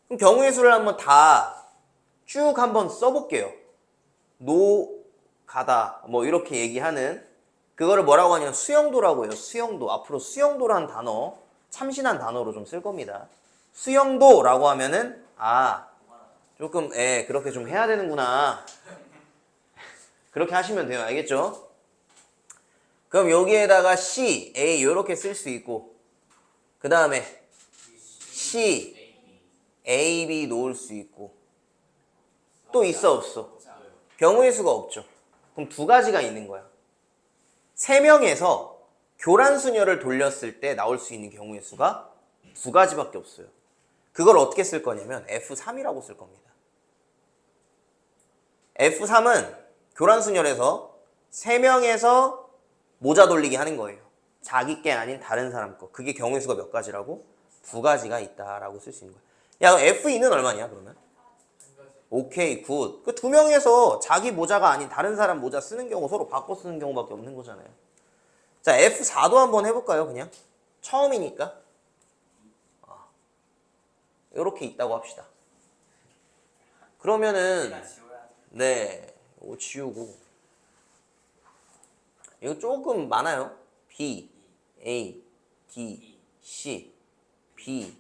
그럼 경우의 수를 한번 다 쭉 한번 써볼게요. 노, 가다 뭐 이렇게 얘기하는 그거를 뭐라고 하냐면 수용도라고 해요. 수용도. 앞으로 수용도라는 단어 참신한 단어로 좀 쓸 겁니다. 수용도라고 하면은 조금 그렇게 좀 해야 되는구나. 그렇게 하시면 돼요. 알겠죠? 그럼 여기에다가 C, A 이렇게 쓸 수 있고, 그 다음에 C, A, B 놓을 수 있고, 또 있어 없어? 경우의 수가 없죠. 그럼 두 가지가 있는 거야. 3명에서 교란순열을 돌렸을 때 나올 수 있는 경우의 수가 두 가지밖에 없어요. 그걸 어떻게 쓸 거냐면 F3이라고 쓸 겁니다. F3은 교란순열에서 3명에서 모자 돌리기 하는 거예요. 자기 게 아닌 다른 사람 거. 그게 경우의 수가 몇 가지라고? 두 가지가 있다라고 쓸 수 있는 거야. 야, F2는 얼마냐 그러면? 오케이, 굿. 그 2명에서 자기 모자가 아닌 다른 사람 모자 쓰는 경우 서로 바꿔 쓰는 경우밖에 없는 거잖아요. 자, F4도 한번 해볼까요, 그냥? 처음이니까. 이렇게 있다고 합시다. 그러면은, 시간 지워야 돼. 네. 이거 지우고. 이거 조금 많아요. B, A, D, C, B,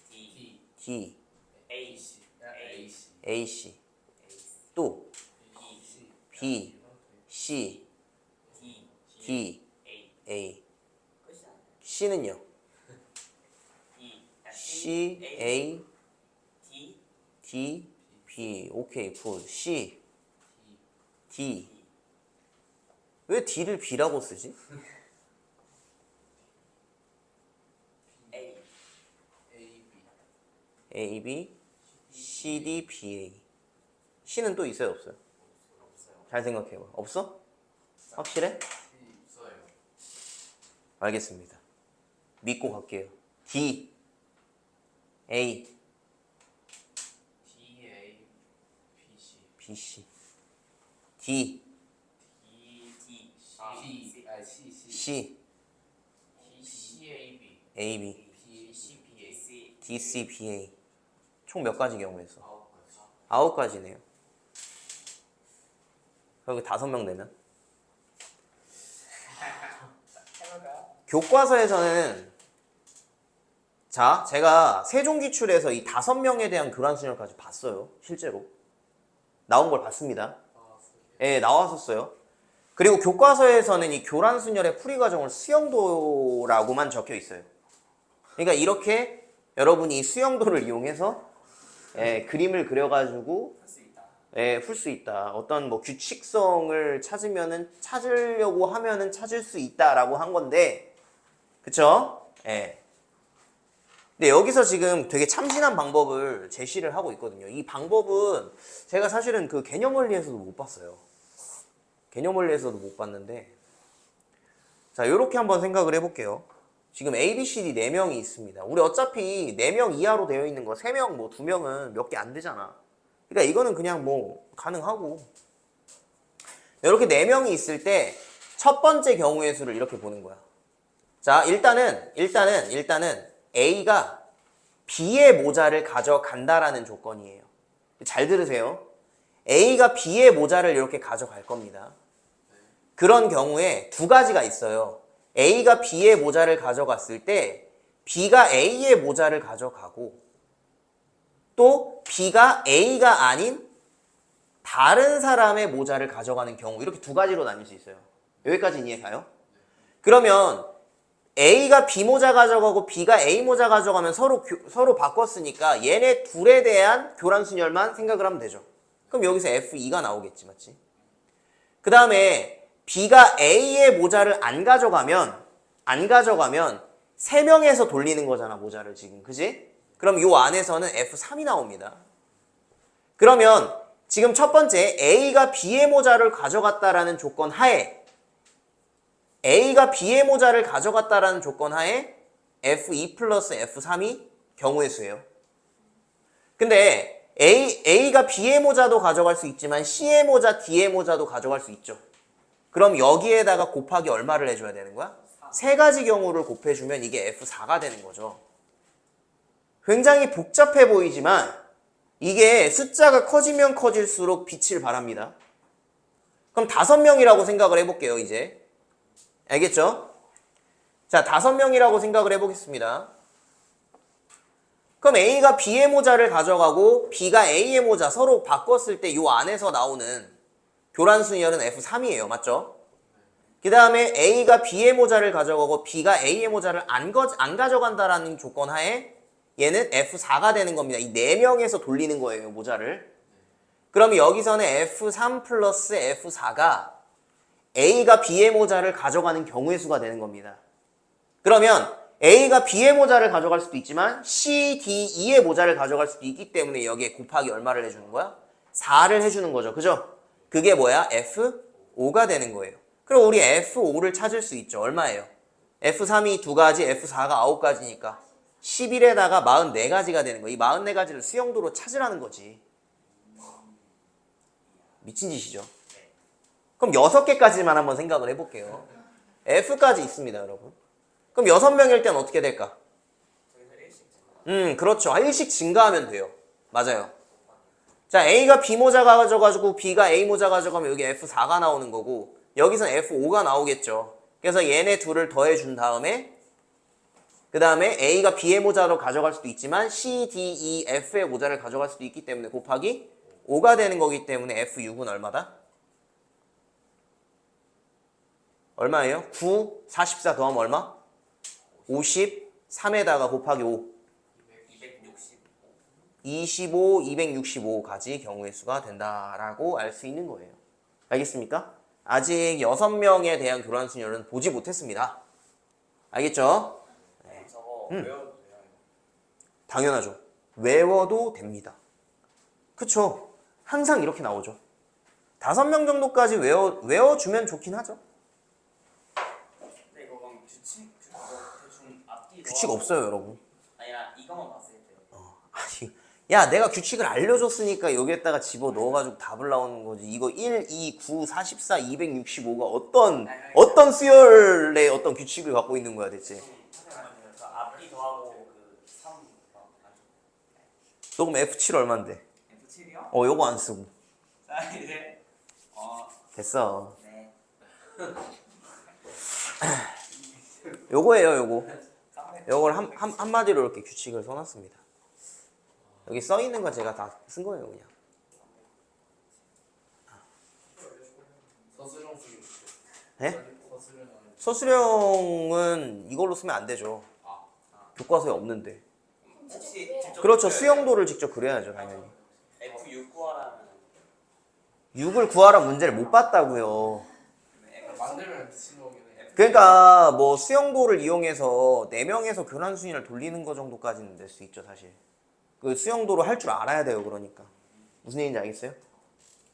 D, D, A, C, A, C, A, C. 또 B, B, C, D, D, A. A. 끝이 아니야. C는요? E, C, A, D, D, B. 오케이, 굿. C, D. 왜 D를 B라고 쓰지? A. A, B, C, D, B, A. C는 또 있어요, 없어요? 없어요. 잘 생각해봐. 없어? 확실해? 없어요. 알겠습니다. 믿고 갈게요. D, A, D, A, B, C, B, C. D, D, D, C, 아 C, C, C, C, A, B, A, B, B, C, B, A, C, D, C, B, A. 총 몇 가지 경우에서? 9가지. 9가지네요. 그럼 5명 되면? 해볼까요? 교과서에서는 자, 제가 세종기출에서 이 5명에 대한 교란순열까지 봤어요. 실제로. 나온 걸 봤습니다. 예, 나왔었어요. 그리고 교과서에서는 이 교란순열의 풀이 과정을 수영도라고만 적혀 있어요. 그러니까 이렇게 여러분이 이 수영도를 이용해서 예, 그림을 그려가지고 할 수 있다. 예, 풀 수 있다. 어떤 뭐 규칙성을 찾으려고 하면은 찾을 수 있다라고 한 건데, 그쵸? 예. 근데 여기서 지금 되게 참신한 방법을 제시를 하고 있거든요. 이 방법은 제가 사실은 그 개념 원리에서도 못 봤어요. 개념 원리에서도 못 봤는데, 자, 요렇게 한번 생각을 해볼게요. 지금 A, B, C, D 4명이 있습니다. 우리 어차피 4명 이하로 되어 있는 거 3명, 뭐 2명은 몇 개 안 되잖아. 그러니까 이거는 그냥 뭐 가능하고. 이렇게 4명이 있을 때 첫 번째 경우의 수를 이렇게 보는 거야. 자, 일단은 A가 B의 모자를 가져간다라는 조건이에요. 잘 들으세요. A가 B의 모자를 이렇게 가져갈 겁니다. 그런 경우에 2가지가 있어요. A가 B의 모자를 가져갔을 때 B가 A의 모자를 가져가고 또 B가 A가 아닌 다른 사람의 모자를 가져가는 경우 이렇게 2가지로 나뉠 수 있어요. 여기까지 이해가요? 그러면 A가 B 모자 가져가고 B가 A 모자 가져가면 서로 바꿨으니까 얘네 둘에 대한 교란순열만 생각을 하면 되죠. 그럼 여기서 F2가 나오겠지, 맞지? 그 다음에 B가 A의 모자를 안 가져가면 3명에서 돌리는 거잖아, 모자를 지금. 그지? 그럼 요 안에서는 F3이 나옵니다. 그러면 지금 첫 번째 A가 B의 모자를 가져갔다라는 조건 하에 A가 B의 모자를 가져갔다라는 조건 하에 F2 플러스 F3이 경우의 수예요. 근데 A가 B의 모자도 가져갈 수 있지만 C의 모자, D의 모자도 가져갈 수 있죠. 그럼 여기에다가 곱하기 얼마를 해줘야 되는 거야? 3가지 경우를 곱해주면 이게 F4가 되는 거죠. 굉장히 복잡해 보이지만 이게 숫자가 커지면 커질수록 빛을 발합니다. 그럼 5명이라고 생각을 해볼게요, 이제. 알겠죠? 자, 5명이라고 생각을 해보겠습니다. 그럼 A가 B의 모자를 가져가고 B가 A의 모자 서로 바꿨을 때 이 안에서 나오는 교란순열은 F3이에요. 맞죠? 그 다음에 A가 B의 모자를 가져가고 B가 A의 모자를 안 가져간다라는 조건 하에 얘는 F4가 되는 겁니다. 이 4명에서 돌리는 거예요, 모자를. 그럼 여기서는 F3 플러스 F4가 A가 B의 모자를 가져가는 경우의 수가 되는 겁니다. 그러면 A가 B의 모자를 가져갈 수도 있지만 C, D, E의 모자를 가져갈 수도 있기 때문에 여기에 곱하기 얼마를 해주는 거야? 4를 해주는 거죠. 그죠? 그게 뭐야? F5가 되는 거예요. 그럼 우리 F5를 찾을 수 있죠. 얼마예요? F3이 2가지, F4가 9가지니까 11에다가 44가지가 되는 거예요. 이 44가지를 수영도로 찾으라는 거지. 미친 짓이죠. 그럼 6개까지만 한번 생각을 해볼게요. F까지 있습니다, 여러분. 그럼 6명일 땐 어떻게 될까? 저기서 1씩 증가. 그렇죠. 1씩 증가하면 돼요. 맞아요. 자, A가 B 모자 가져가지고 B가 A 모자 가져가면 여기 F4가 나오는 거고 여기선 F5가 나오겠죠. 그래서 얘네 둘을 더해준 다음에 그 다음에 A가 B의 모자로 가져갈 수도 있지만 C, D, E, F의 모자를 가져갈 수도 있기 때문에 곱하기 5가 되는 거기 때문에 F6은 얼마다? 얼마예요? 9, 44 더하면 얼마? 53에다가 곱하기 5 265. 25, 265가지 경우의 수가 된다라고 알 수 있는 거예요. 알겠습니까? 아직 6명에 대한 교란순열은 보지 못했습니다. 알겠죠? 저거 외워도 돼요? 당연하죠. 외워도 됩니다. 그쵸? 항상 이렇게 나오죠. 5명 정도까지 외워주면 좋긴 하죠. 근데 이거 그럼 규칙 대충 앞뒤 규칙 넣어서- 없어요, 여러분. 아니라 이거만 봤을 때 아니, 야, 내가 규칙을 알려줬으니까 여기에다가 집어 넣어가지고 답을 나오는 거지. 이거 1, 2, 9, 44, 265가 어떤 수열의 어떤 규칙을 갖고 있는 거야, 대체. 선생님 그 앞뒤 더하고 그 3. 너 그럼 F7 얼만데? F7이요? 요거 안 쓰고. 자 이제 됐어. 네. 요거예요, 요거. 요걸 한마디로 이렇게 규칙을 써놨습니다. 여기 써 있는 거 제가 다 쓴 거예요, 그냥. 서술형 쓰기. 네? 서술형. 서술형은 이걸로 쓰면 안 되죠. 교과서에 없는데. 혹시 직접 그렇죠. 수영도를 직접 그려야죠, 당연히. F6 구하라면 6을 구하라 문제를 못 봤다고요. 만들면 미친 거긴 해. 그러니까 뭐 수영도를 이용해서 4명에서 교란순위를 돌리는 거 정도까지는 낼 수 있죠, 사실. 그 수영도로 할 줄 알아야 돼요, 그러니까. 무슨 얘기인지 알겠어요?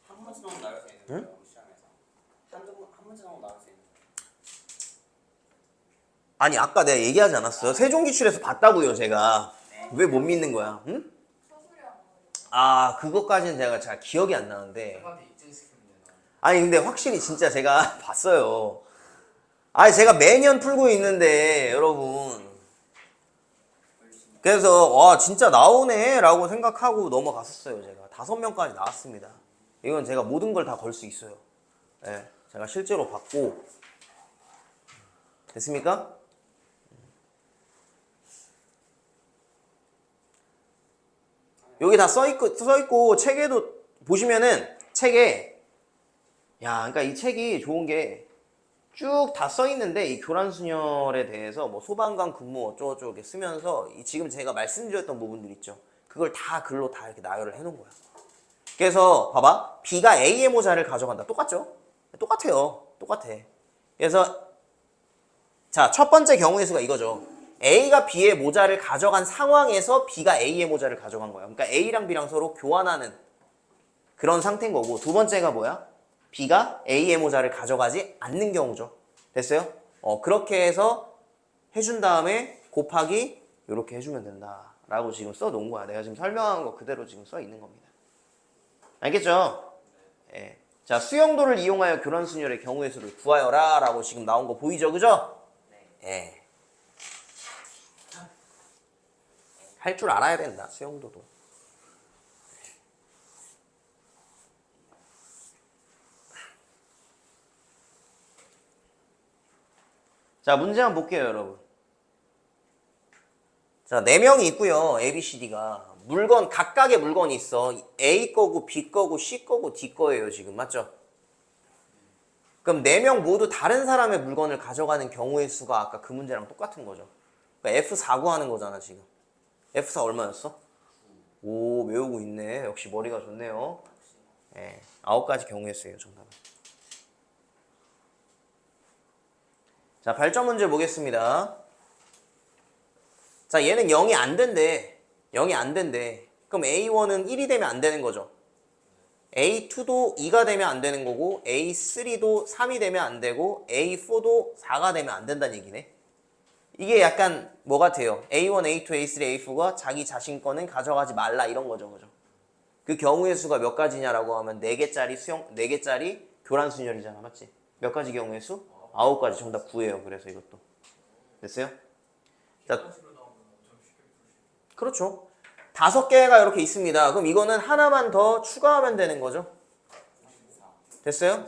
한 문제 정도 나올 수 있는 거예요 시험에서 한 문제 정도 나올 수 있는 아니, 아까 내가 얘기하지 않았어요? 세종기출에서 봤다고요, 제가. 왜 못 믿는 거야? 응? 서술형 아, 그것까지는 제가 잘 기억이 안 나는데. 한마디 입증시키면 되나? 아니, 근데 확실히 진짜 제가 봤어요. 아니, 제가 매년 풀고 있는데, 여러분. 그래서, 와, 진짜 나오네, 라고 생각하고 넘어갔었어요, 제가. 5명까지 나왔습니다. 이건 제가 모든 걸 다 걸 수 있어요. 예, 제가 실제로 봤고. 됐습니까? 여기 다 써있고, 책에도, 보시면은, 책에, 야, 그러니까 이 책이 좋은 게, 쭉 다 써있는데, 이 교란순열에 대해서 뭐 소방관 근무 어쩌고저쩌고 이렇게 쓰면서, 지금 제가 말씀드렸던 부분들 있죠. 그걸 다 글로 다 이렇게 나열을 해놓은 거야. 그래서, 봐봐. B가 A의 모자를 가져간다. 똑같죠? 똑같아요. 똑같아. 그래서, 자, 첫 번째 경우의 수가 이거죠. A가 B의 모자를 가져간 상황에서 B가 A의 모자를 가져간 거야. 그러니까 A랑 B랑 서로 교환하는 그런 상태인 거고, 두 번째가 뭐야? B가 A의 모자를 가져가지 않는 경우죠. 됐어요? 그렇게 해서 해준 다음에 곱하기 이렇게 해주면 된다 라고 지금 써놓은 거야. 내가 지금 설명한 거 그대로 지금 써 있는 겁니다. 알겠죠? 예. 자, 수영도를 이용하여 교란순열의 경우의 수를 구하여라 라고 지금 나온 거 보이죠? 그죠? 예. 할 줄 알아야 된다, 수영도도. 자, 문제 한번 볼게요, 여러분. 자, 4명이 있고요, A, B, C, D가. 각각의 물건이 있어. A 거고, B 거고, C 거고, D 거예요, 지금. 맞죠? 그럼 4명 모두 다른 사람의 물건을 가져가는 경우의 수가 아까 그 문제랑 똑같은 거죠. 그러니까 F4 구하는 거잖아, 지금. F4 얼마였어? 오, 외우고 있네. 역시 머리가 좋네요. 네, 9가지 경우의 수예요, 정답은. 자, 발전 문제 보겠습니다. 자, 얘는 0이 안 된대. 0이 안 된대. 그럼 A1은 1이 되면 안 되는 거죠. A2도 2가 되면 안 되는 거고, A3도 3이 되면 안 되고, A4도 4가 되면 안 된다는 얘기네. 이게 약간 뭐 같아요? A1, A2, A3, A4가 자기 자신 거는 가져가지 말라 이런 거죠, 그죠? 그 경우의 수가 몇 가지냐라고 하면 4개짜리 교란순열이잖아, 맞지? 몇 가지 경우의 수? 9가지. 정답 9예요. 그래서 이것도. 됐어요? 자, 그렇죠. 5개가 이렇게 있습니다. 그럼 이거는 하나만 더 추가하면 되는 거죠. 됐어요?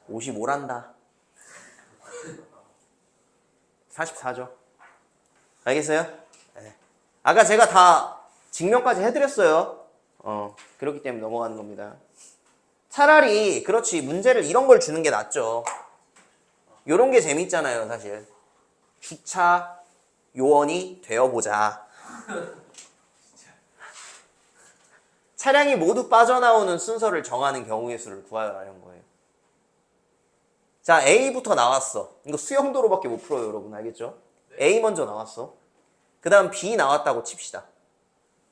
55란다. 44죠. 알겠어요? 네. 아까 제가 다 증명까지 해드렸어요. 그렇기 때문에 넘어가는 겁니다. 차라리 그렇지 문제를 이런 걸 주는 게 낫죠. 요런 게 재밌잖아요, 사실. 주차 요원이 되어보자. 차량이 모두 빠져나오는 순서를 정하는 경우의 수를 구하라는 거예요. 자, A부터 나왔어. 이거 수영도로밖에 못 풀어요, 여러분. 알겠죠? A 먼저 나왔어. 그 다음 B 나왔다고 칩시다.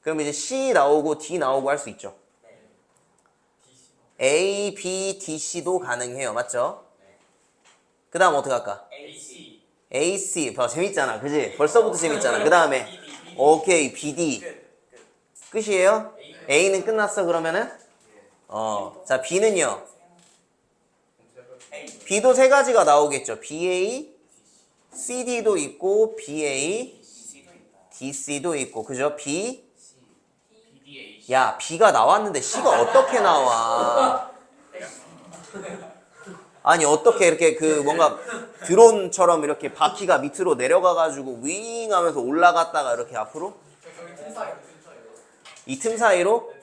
그럼 이제 C 나오고 D 나오고 할 수 있죠. A, B, D, C도 가능해요. 맞죠? 그 다음 어떻게 할까? AC. A, C. 재밌잖아. 그지? 벌써부터 재밌잖아. 그 다음에 오케이, B, D. 끝이에요? A는 끝났어, 그러면은? 자, B는요? B도 3가지가 나오겠죠. BA, CD도 있고, BA, DC도 있고, 그죠? B, 야, B가 나왔는데 C가 어떻게 나와? 아니, 어떻게 이렇게 뭔가 드론처럼 이렇게 바퀴가 밑으로 내려가가지고 윙 하면서 올라갔다가 이렇게 앞으로? 이 틈 사이로?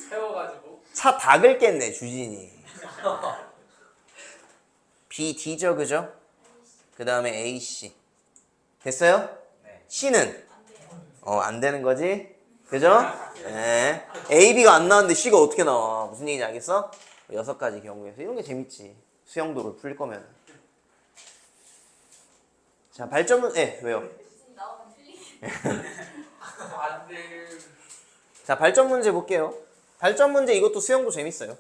세워가지고 차 다 긁겠네, 주진이. B, D죠, 그죠? 그 다음에 A, C. 됐어요? 네. C는? 안 되는 거지? 그죠? 네. A, B가 안 나왔는데 C가 어떻게 나와? 무슨 얘기인지 알겠어? 6가지 경우에서. 이런 게 재밌지. 수영도를 풀 거면. 자, 발전문, 왜요? 무슨 나오면 틀리게. 안돼. 자, 발전 문제 볼게요. 발전 문제 이것도 수영도 재밌어요.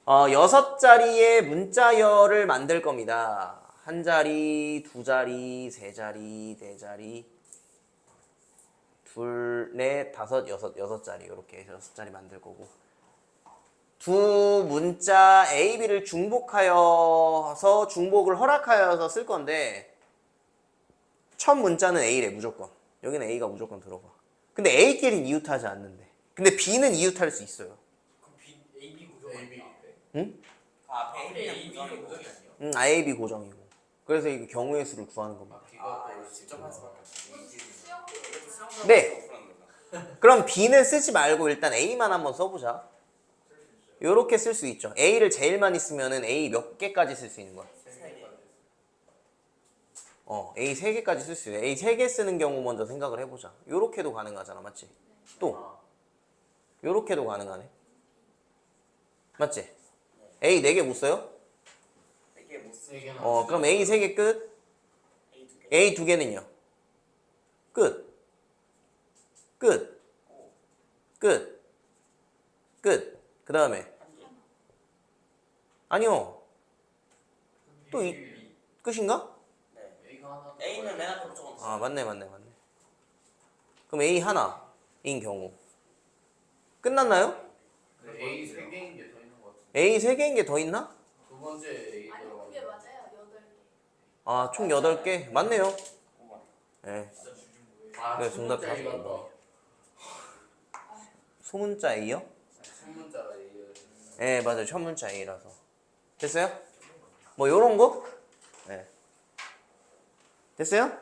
6자리의 문자열을 만들 겁니다. 1자리, 2자리, 3자리, 4자리, 2, 4, 5, 6자리 이렇게 6자리 만들 거고 두 문자 A, B를 중복하여서 중복을 허락하여서 쓸 건데 첫 문자는 A래 무조건. 여기는 A가 무조건 들어가. 근데 A끼리는 이웃하지 않는데. 근데 B는 이웃할 수 있어요. 그럼 AB 구조 AB. 응? 앞에 AB A는 구정이 고정이고. 아니에요? 응, AB 고정이고. 그래서 이거 경우의 수를 구하는 겁니다. 이거 직접 할 수밖에 없어. 수영도 네. 그럼 B는 쓰지 말고 일단 A만 한번 써보자. 요렇게 쓸 수 있죠. A를 제일 많이 쓰면은 A 몇 개까지 쓸 수 있는 거야? A 3개까지 쓸 수 있어요. A 3개 쓰는 경우 먼저 생각을 해보자. 요렇게도 가능하잖아. 맞지? 또 요렇게도 가능하네. 맞지? A 4개 못 써요? 이게 못 쓰. 그럼 A 3개 끝. A 2개. A 2개는요? 끝. 끝. 끝. 끝. 그 다음에 아니요. 또 끝인가? A는 맨 앞에 무조건 아, 맞네. 그럼 A 하나인 경우 끝났나요? A 3개인 게 더 있는 것 같은데. A 3개인 게 더 있나? 두 번째 A 아니 들어가는 그게 거. 맞아요. 8개. 아, 총 8개? 맞네요. 네. 아, 네, 첫 정답 문자 다섯 A가 번. 더. 소문자 A요? 첫 문자가 A예요. 네, 맞아요. 첫 문자 A라서. 됐어요? 뭐 요런 거? 네. 됐어요?